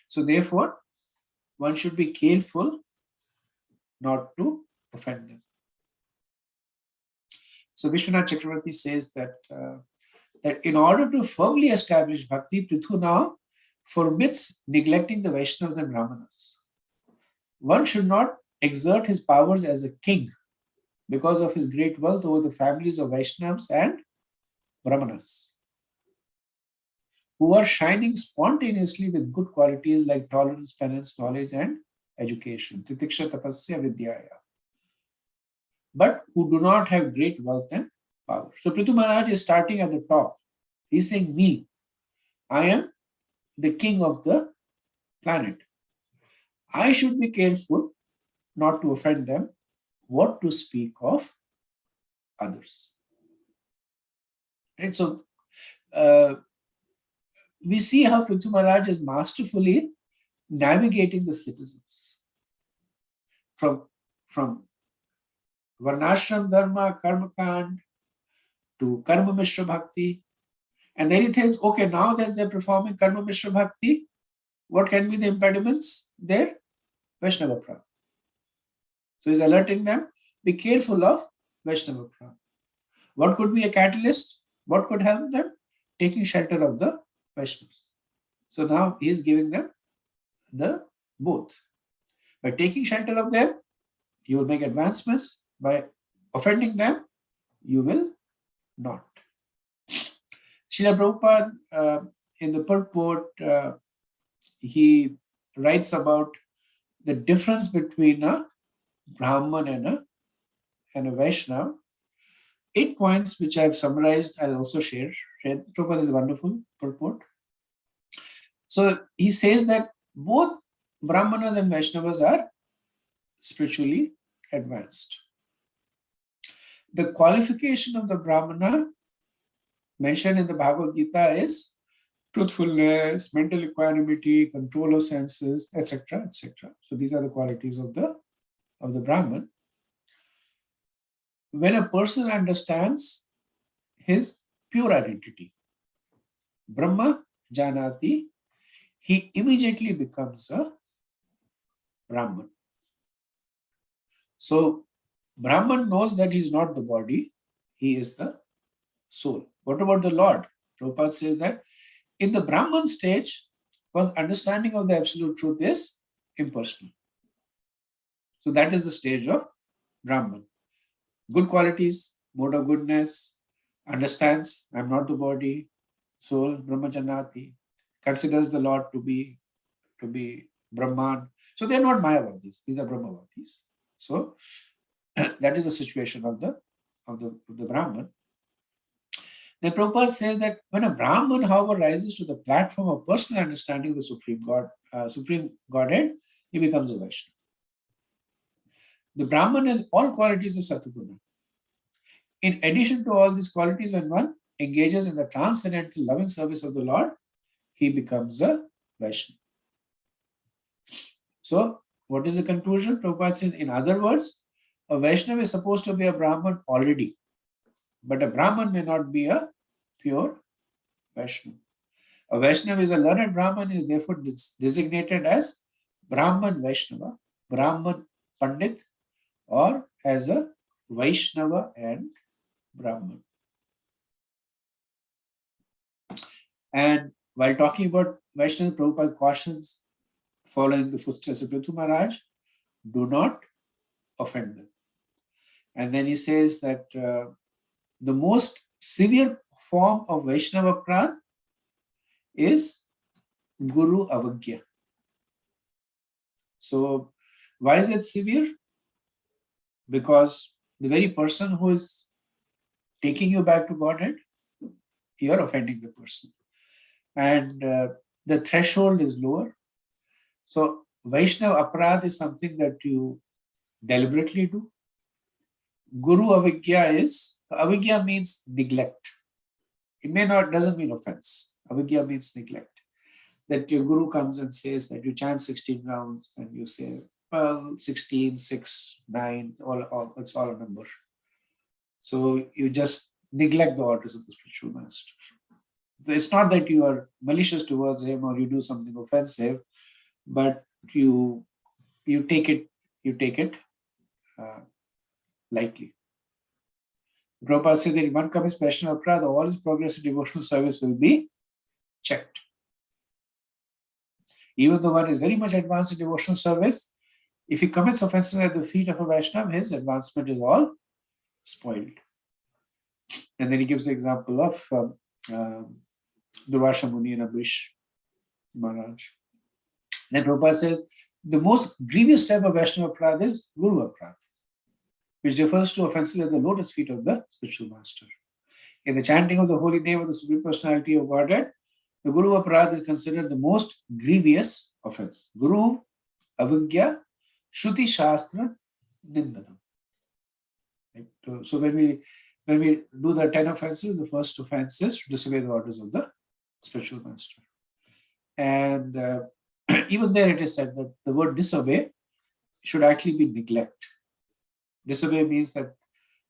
So therefore, one should be careful not to offend them. So Vishwanath Chakravarti says that in order to firmly establish bhakti, Prithu now forbids neglecting the Vaishnavas and Brahmanas. One should not exert his powers as a king because of his great wealth over the families of Vaishnavas and Brahmanas, who are shining spontaneously with good qualities like tolerance, penance, knowledge, and education. Titiksha tapasya vidyaya. But who do not have great wealth and power. So Prithu Maharaj is starting at the top. He's saying, me, I am the king of the planet. I should be careful not to offend them, what to speak of others. Right? So we see how Prithu Maharaj is masterfully navigating the citizens from Varnashram Dharma, Karma Kand to Karma Mishra Bhakti. And then he thinks, okay, now that they're performing Karma Mishra Bhakti, what can be the impediments? Their Vaishnava Prana. So he's alerting them, be careful of Vaishnava Prana. What could be a catalyst? What could help them? Taking shelter of the Vaishnavas. So now he is giving them the both. By taking shelter of them, you will make advancements. By offending them, you will not. Srila Prabhupada, in the purport, he writes about the difference between a Brahman and a Vaishnava. 8 points which I have summarized, I'll also share. Prabhupada is a wonderful purport. So he says that both Brahmanas and Vaishnavas are spiritually advanced. The qualification of the Brahmana mentioned in the Bhagavad Gita is truthfulness, mental equanimity, control of senses, etc., etc. So these are the qualities of the Brahman. When a person understands his pure identity, Brahma Janati, he immediately becomes a Brahman. So Brahman knows that he is not the body, he is the soul. What about the Lord? Prabhupada says that in the Brahman stage, one's understanding of the absolute truth is impersonal. So that is the stage of Brahman. Good qualities, mode of goodness, understands I'm not the body, soul, Brahmajanati, considers the Lord to be Brahman. So they are not Mayavadis, these are Brahmavadis. So that is the situation of the Brahman. Then Prabhupada says that when a Brahman, however, rises to the platform of personal understanding of the Supreme God, Supreme Godhead, he becomes a Vaishnava. The Brahman has all qualities of Satguna. In addition to all these qualities, when one engages in the transcendental loving service of the Lord, he becomes a Vaishnava. So, what is the conclusion? Prabhupada says, in other words, a Vaishnava is supposed to be a Brahman already, but a Brahman may not be a pure Vaishnava. A Vaishnava is a learned Brahman, is therefore designated as Brahman Vaishnava, Brahman Pandit, or as a Vaishnava and Brahman. And while talking about Vaishnava, Prabhupada cautions, following the footsteps of Prithu Maharaj, do not offend them. And then he says that the most severe form of Vaishnava Prad is Guru Avagya. So why is it severe? Because the very person who is taking you back to Godhead, you are offending the person. And the threshold is lower. So Vaishnava Aparad is something that you deliberately do. Guru Avigya means neglect. It doesn't mean offense. Avigya means neglect. That your Guru comes and says that you chant 16 rounds and you say, well, 16, 6, 9, it's all a number. So you just neglect the orders of the spiritual master. So it's not that you are malicious towards him or you do something offensive, but you take it lightly. Prabhupada said that if one commits Vaishnava Aparad, all his progress in devotional service will be checked. Even though one is very much advanced in devotional service, if he commits offenses at the feet of a Vaishnava, his advancement is all spoiled. And then he gives the example of Durvasha Muni and Ambrish Maharaj. Then Prabhupada says, the most grievous type of Vaishnava Aparad is Guru Aparad, which refers to offenses at the lotus feet of the spiritual master. In the chanting of the holy name of the Supreme Personality of Godhead, the Guru Aparad is considered the most grievous offense. Guru Avigya Shruti Shastra Nindanam. Right? So when we do the 10 offenses, the first offense is to disobey the orders of the spiritual master. And even there it is said that the word disobey should actually be neglect. Disobey means that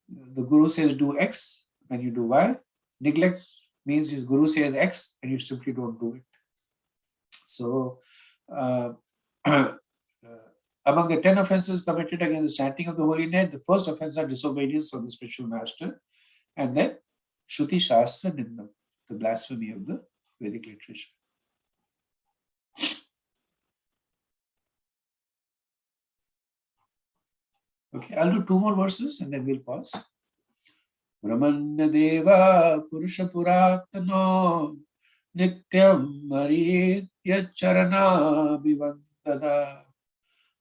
the Guru says do X and you do Y. Neglect means his Guru says X and you simply don't do it. So among the 10 offenses committed against the chanting of the holy name, the first offense are disobedience of the spiritual master, and then Shruti Shastra Nindam, the blasphemy of the Vedic literature. Okay, I'll do 2 more verses and then we'll pause. Brahmanya Deva Purusha Puratano Nityam Maritya Charana Bivandada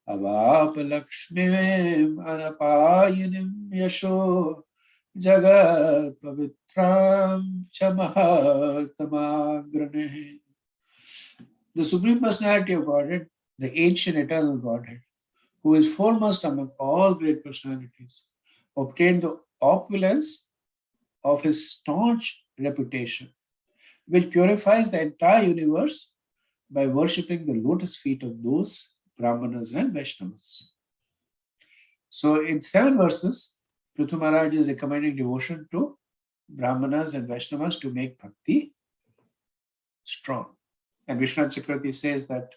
Avapa Lakshmim Anapayanim Yasho Jagat Pavitram Chamahatamagrane. The Supreme Personality of Godhead, the ancient eternal Godhead, who is foremost among all great personalities, obtained the opulence of his staunch reputation, which purifies the entire universe by worshipping the lotus feet of those Brahmanas and Vaishnavas. So in 7 verses, Prithu Maharaj is recommending devotion to Brahmanas and Vaishnavas to make bhakti strong. And Vishwanath Chakravarti says that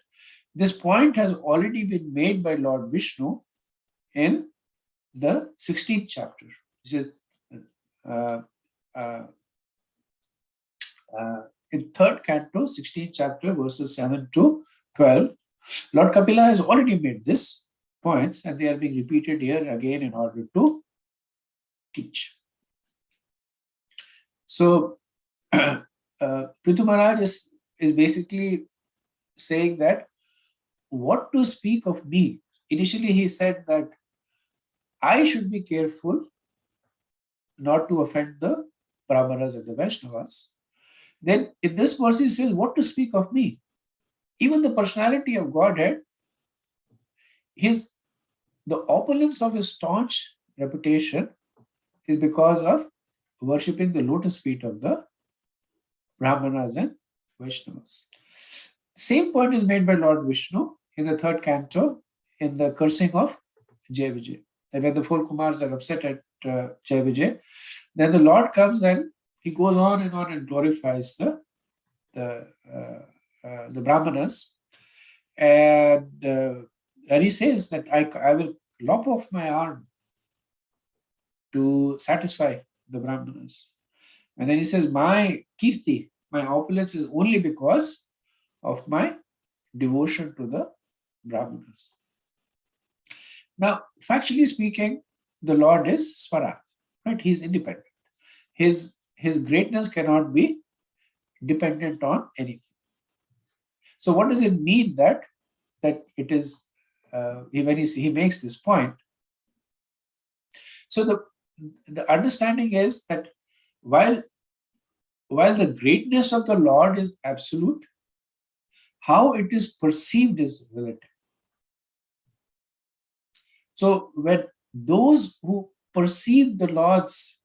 this point has already been made by Lord Vishnu in the 16th chapter. This is in 3rd canto, 16th chapter, verses 7 to 12. Lord Kapila has already made this points, and they are being repeated here again in order to teach. So, Prithu Maharaj is basically saying that what to speak of me. Initially, he said that I should be careful not to offend the Brahmanas and the Vaishnavas. Then in this verse, he says, what to speak of me? Even the personality of Godhead, the opulence of his staunch reputation is because of worshipping the lotus feet of the Brahmanas and Vaishnavas. Same point is made by Lord Vishnu in the 3rd canto in the cursing of Jai Vijay. That when the 4 Kumars are upset at Jai Vijay, then the Lord comes and he goes on and glorifies the Brahmanas, and he says that I will lop off my arm to satisfy the Brahmanas. And then he says, my kirti, my opulence is only because of my devotion to the Brahmanas. Now, factually speaking, the Lord is Swarat, right? He is independent. His greatness cannot be dependent on anything. So what does it mean that it is, when he makes this point? So the understanding is that while the greatness of the Lord is absolute, how it is perceived is relative. So when those who perceive the Lord's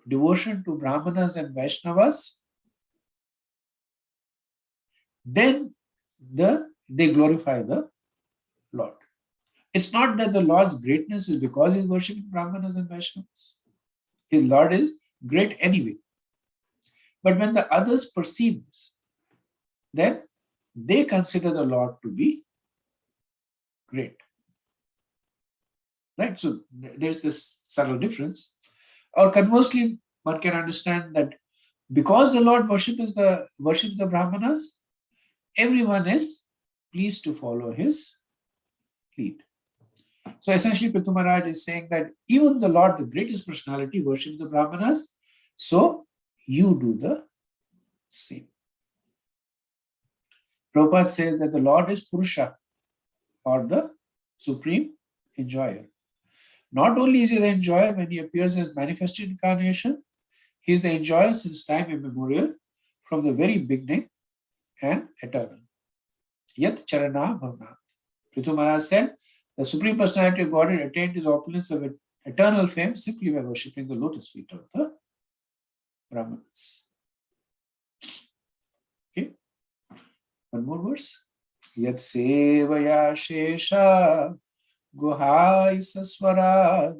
devotion to Brahmanas and Vaishnavas, then they glorify the Lord. It's not that the Lord's greatness is because he's worshipping Brahmanas and Vaishnavas. His Lord is great anyway. But when the others perceive this, then they consider the Lord to be great. Right? So there's this subtle difference. Or conversely, one can understand that because the Lord worships the Brahmanas, everyone is pleased to follow his lead. So essentially, Prithu Maharaj is saying that even the Lord, the greatest personality, worships the Brahmanas, so you do the same. Prabhupada says that the Lord is Purusha, or the supreme enjoyer. Not only is he the enjoyer when he appears as manifested incarnation, he is the enjoyer since time immemorial, from the very beginning and eternal. Yat charana bhavnat. Prithu Maharaj said, the Supreme Personality of Godhead attained his opulence of eternal fame simply by worshipping the lotus feet of the Brahmanas. Okay. One more verse. Yat sevaya shesha guhai saswara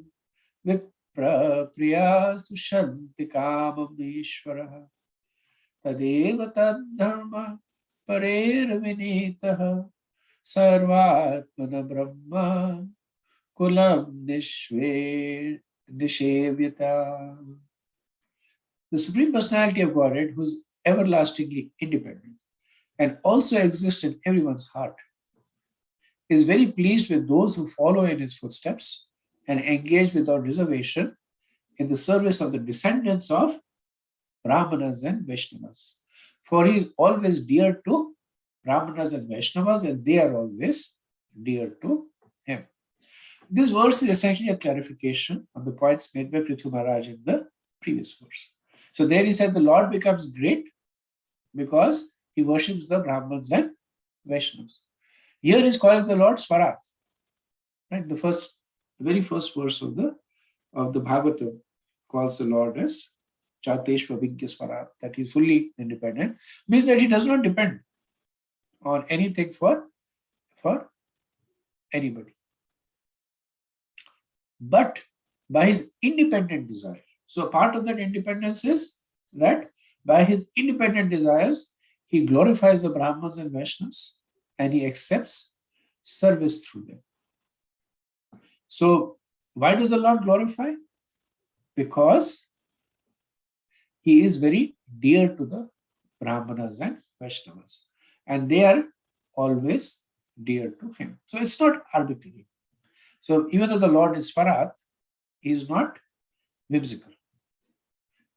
vipra priyastu shanti kamam ishvara tadeva tad dharma parer vinitaha sarvatmana brahma kulam nishevyata. The Supreme Personality of Godhead, who is everlastingly independent and also exists in everyone's heart, is very pleased with those who follow in his footsteps and engaged without reservation in the service of the descendants of Brahmanas and Vaishnavas. For he is always dear to Brahmanas and Vaishnavas, and they are always dear to him. This verse is essentially a clarification of the points made by Prithu Maharaj in the previous verse. So there he said the Lord becomes great because he worships the Brahmins and Vaishnavas. Here he's calling the Lord Swarat. Right? The very first verse of the Bhagavatam calls the Lord as Chateshva Vigya Swarat, that he is fully independent, means that he does not depend on anything for anybody. But by his independent desire. So part of that independence is that by his independent desires, he glorifies the Brahmins and Vaishnavas and he accepts service through them. So why does the Lord glorify? Because he is very dear to the Brahmanas and Vaishnavas, and they are always dear to him. So it's not arbitrary. So even though the Lord is Swarat, he is not whimsical.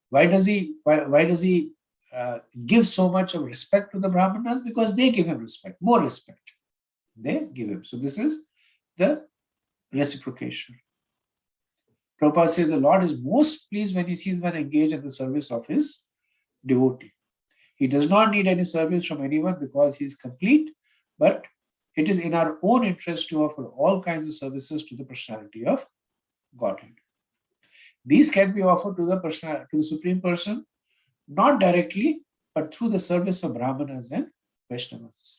Why does he give so much of respect to the Brahmanas? Because they give him respect, more respect. They give him. So this is the reciprocation. Prabhupada says the Lord is most pleased when he sees one engaged in the service of his devotee. He does not need any service from anyone because he is complete, but it is in our own interest to offer all kinds of services to the personality of Godhead. These can be offered to the Supreme Person, not directly, but through the service of Brahmanas and Vaishnavas.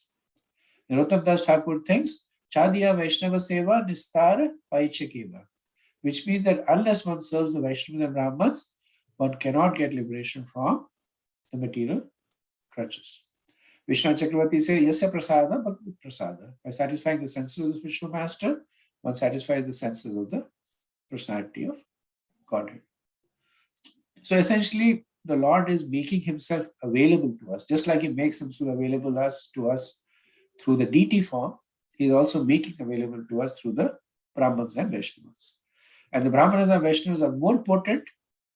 Narottam Das Thakur thinks, Chadiya Vaishnava Seva Nistar Paichakeva, which means that unless one serves the Vaishnavas and Brahmans, one cannot get liberation from the material crutches. Vishnu Chakravarti says, Yasya Prasada Bhakti Prasada. By satisfying the senses of the spiritual master, one satisfies the senses of the personality of Godhead. So essentially, the Lord is making himself available to us, just like he makes himself available to us through the deity form. He is also making available to us through the Brahmanas and Vaishnavas. And the Brahmanas and Vaishnavas are more potent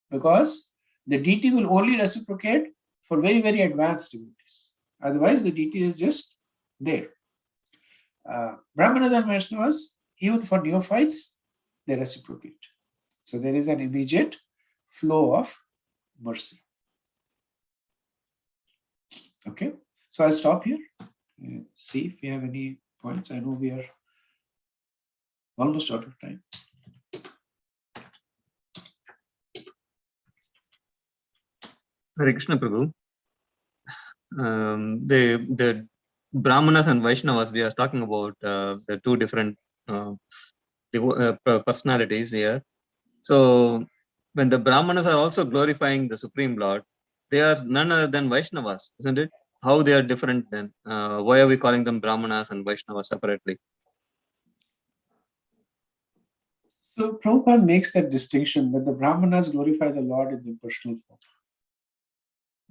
because the deity will only reciprocate for very, very advanced devotees. Otherwise, the deity is just there. Brahmanas and Vaishnavas, even for neophytes, they reciprocate. So there is an immediate flow of mercy. Okay, so I'll stop here. See if we have any points. I know we are almost out of time.
Hare Krishna Prabhu. The Brahmanas and Vaishnavas, we are talking about the two different personalities here. So when the Brahmanas are also glorifying the Supreme Lord, they are none other than Vaishnavas, isn't it? How they are different then? Why are we calling them Brahmanas and Vaishnavas separately?
So Prabhupada makes that distinction that the Brahmanas glorify the Lord in the personal form.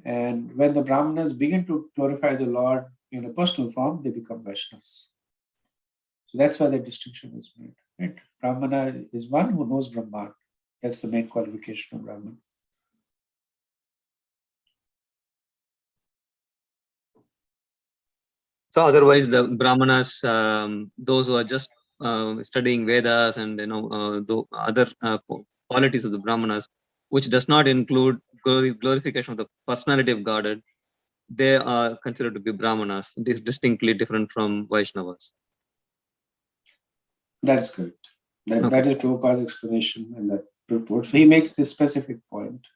And when the Brahmanas begin to glorify the Lord in a personal form, they become Vaishnavas. So that's why that distinction is made. Right? Brahmana is one who knows Brahman. That's the main qualification of Brahman.
So otherwise, the Brahmanas, those who are just studying Vedas and the other qualities of the Brahmanas, which does not include glorification of the personality of Godhead, they are considered to be Brahmanas, distinctly different from Vaishnavas.
That's correct. That is Prabhupada's explanation in that report. So he makes this specific point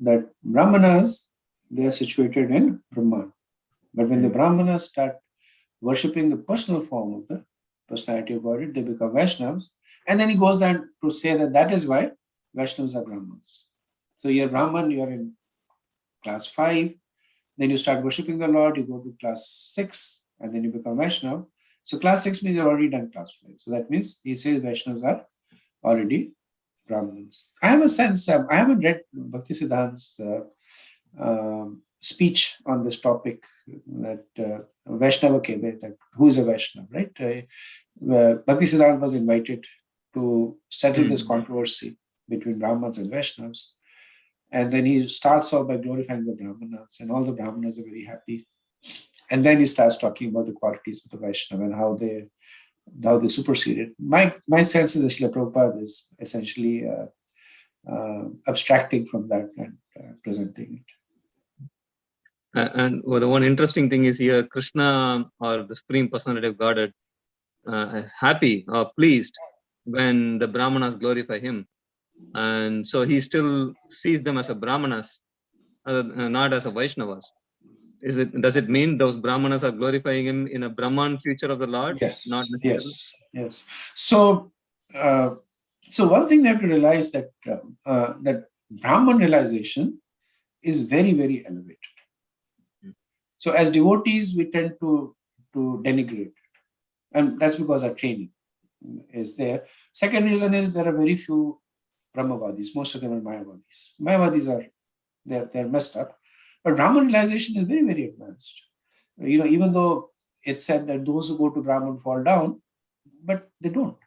that Brahmanas, they are situated in Brahman. But when the Brahmanas start worshipping the personal form of the personality of Godhead, they become Vaishnavas. And then he goes down to say that is why Vaishnavas are Brahmans. So you're Brahman, you're in class 5, then you start worshipping the Lord, you go to class 6, and then you become Vaishnava. So class 6 means you're already done class 5. So that means he says Vaishnavas are already Brahmins. I have a sense, I haven't read Bhakti Siddhanta's speech on this topic, that Vaishnava Kebe, that who is a Vaishnava, right? Bhakti Siddhanta was invited to settle this controversy between Brahmans and Vaishnavas. And then he starts off by glorifying the Brahmanas, and all the Brahmanas are very happy. And then he starts talking about the qualities of the Vaishnava and how they superseded. My sense is that Srila Prabhupada is essentially abstracting from that and presenting it.
And the one interesting thing is here, Krishna, or the Supreme Personality of Godhead, is happy or pleased when the Brahmanas glorify him. And so he still sees them as a Brahmanas, not as a Vaishnavas. Does it mean those Brahmanas are glorifying him in a Brahman future of the Lord?
Yes.
Not
Yes. So one thing they have to realize that that Brahman realization is very, very elevated. So as devotees, we tend to denigrate it. And that's because our training is there. Second reason is there are very few Brahmavadis. Most of them are Mayavadis. Mayavadis are they're messed up. But Brahman realization is very, very advanced. Even though it's said that those who go to Brahman fall down, but they don't.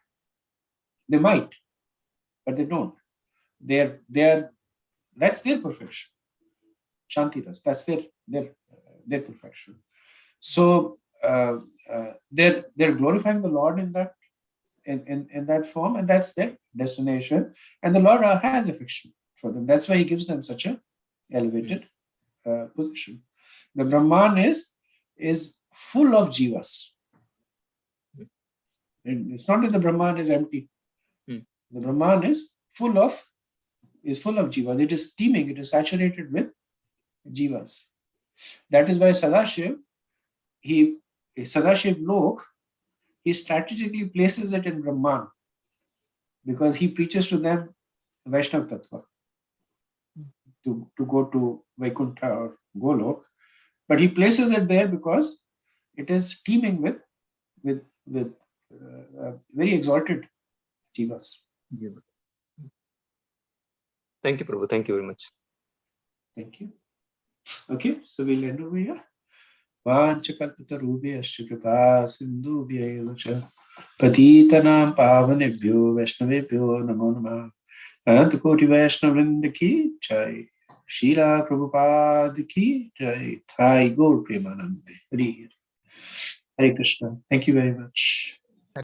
They might, but they don't. That's their perfection. Shantiras, that's their perfection. So they're glorifying the Lord in that form, and that's their destination. And the Lord has affection for them. That's why he gives them such a elevated position. The Brahman is full of jivas. It's not that the Brahman is empty. The Brahman is full of jivas. It is steaming. It is saturated with jivas. That is why Sadashiv Lok, he strategically places it in Brahman because he preaches to them Vaishnav Tattva to go to Vaikuntha or Golok, but he places it there because it is teeming with very exalted jivas.
Thank you, Prabhu. Thank you very much.
Thank you. Okay, so we'll end over here. Vanchakalpatarubhya Kripa Sindhubhya Cha Patitanam Pavanebhyo Vaishnavebhyo Namo Namah. Ananta Koti Vaishnavrinda ki Jai. Srila Prabhupada ki Jai. Thai Gaur Premanande. Hare Krishna. Thank you very much.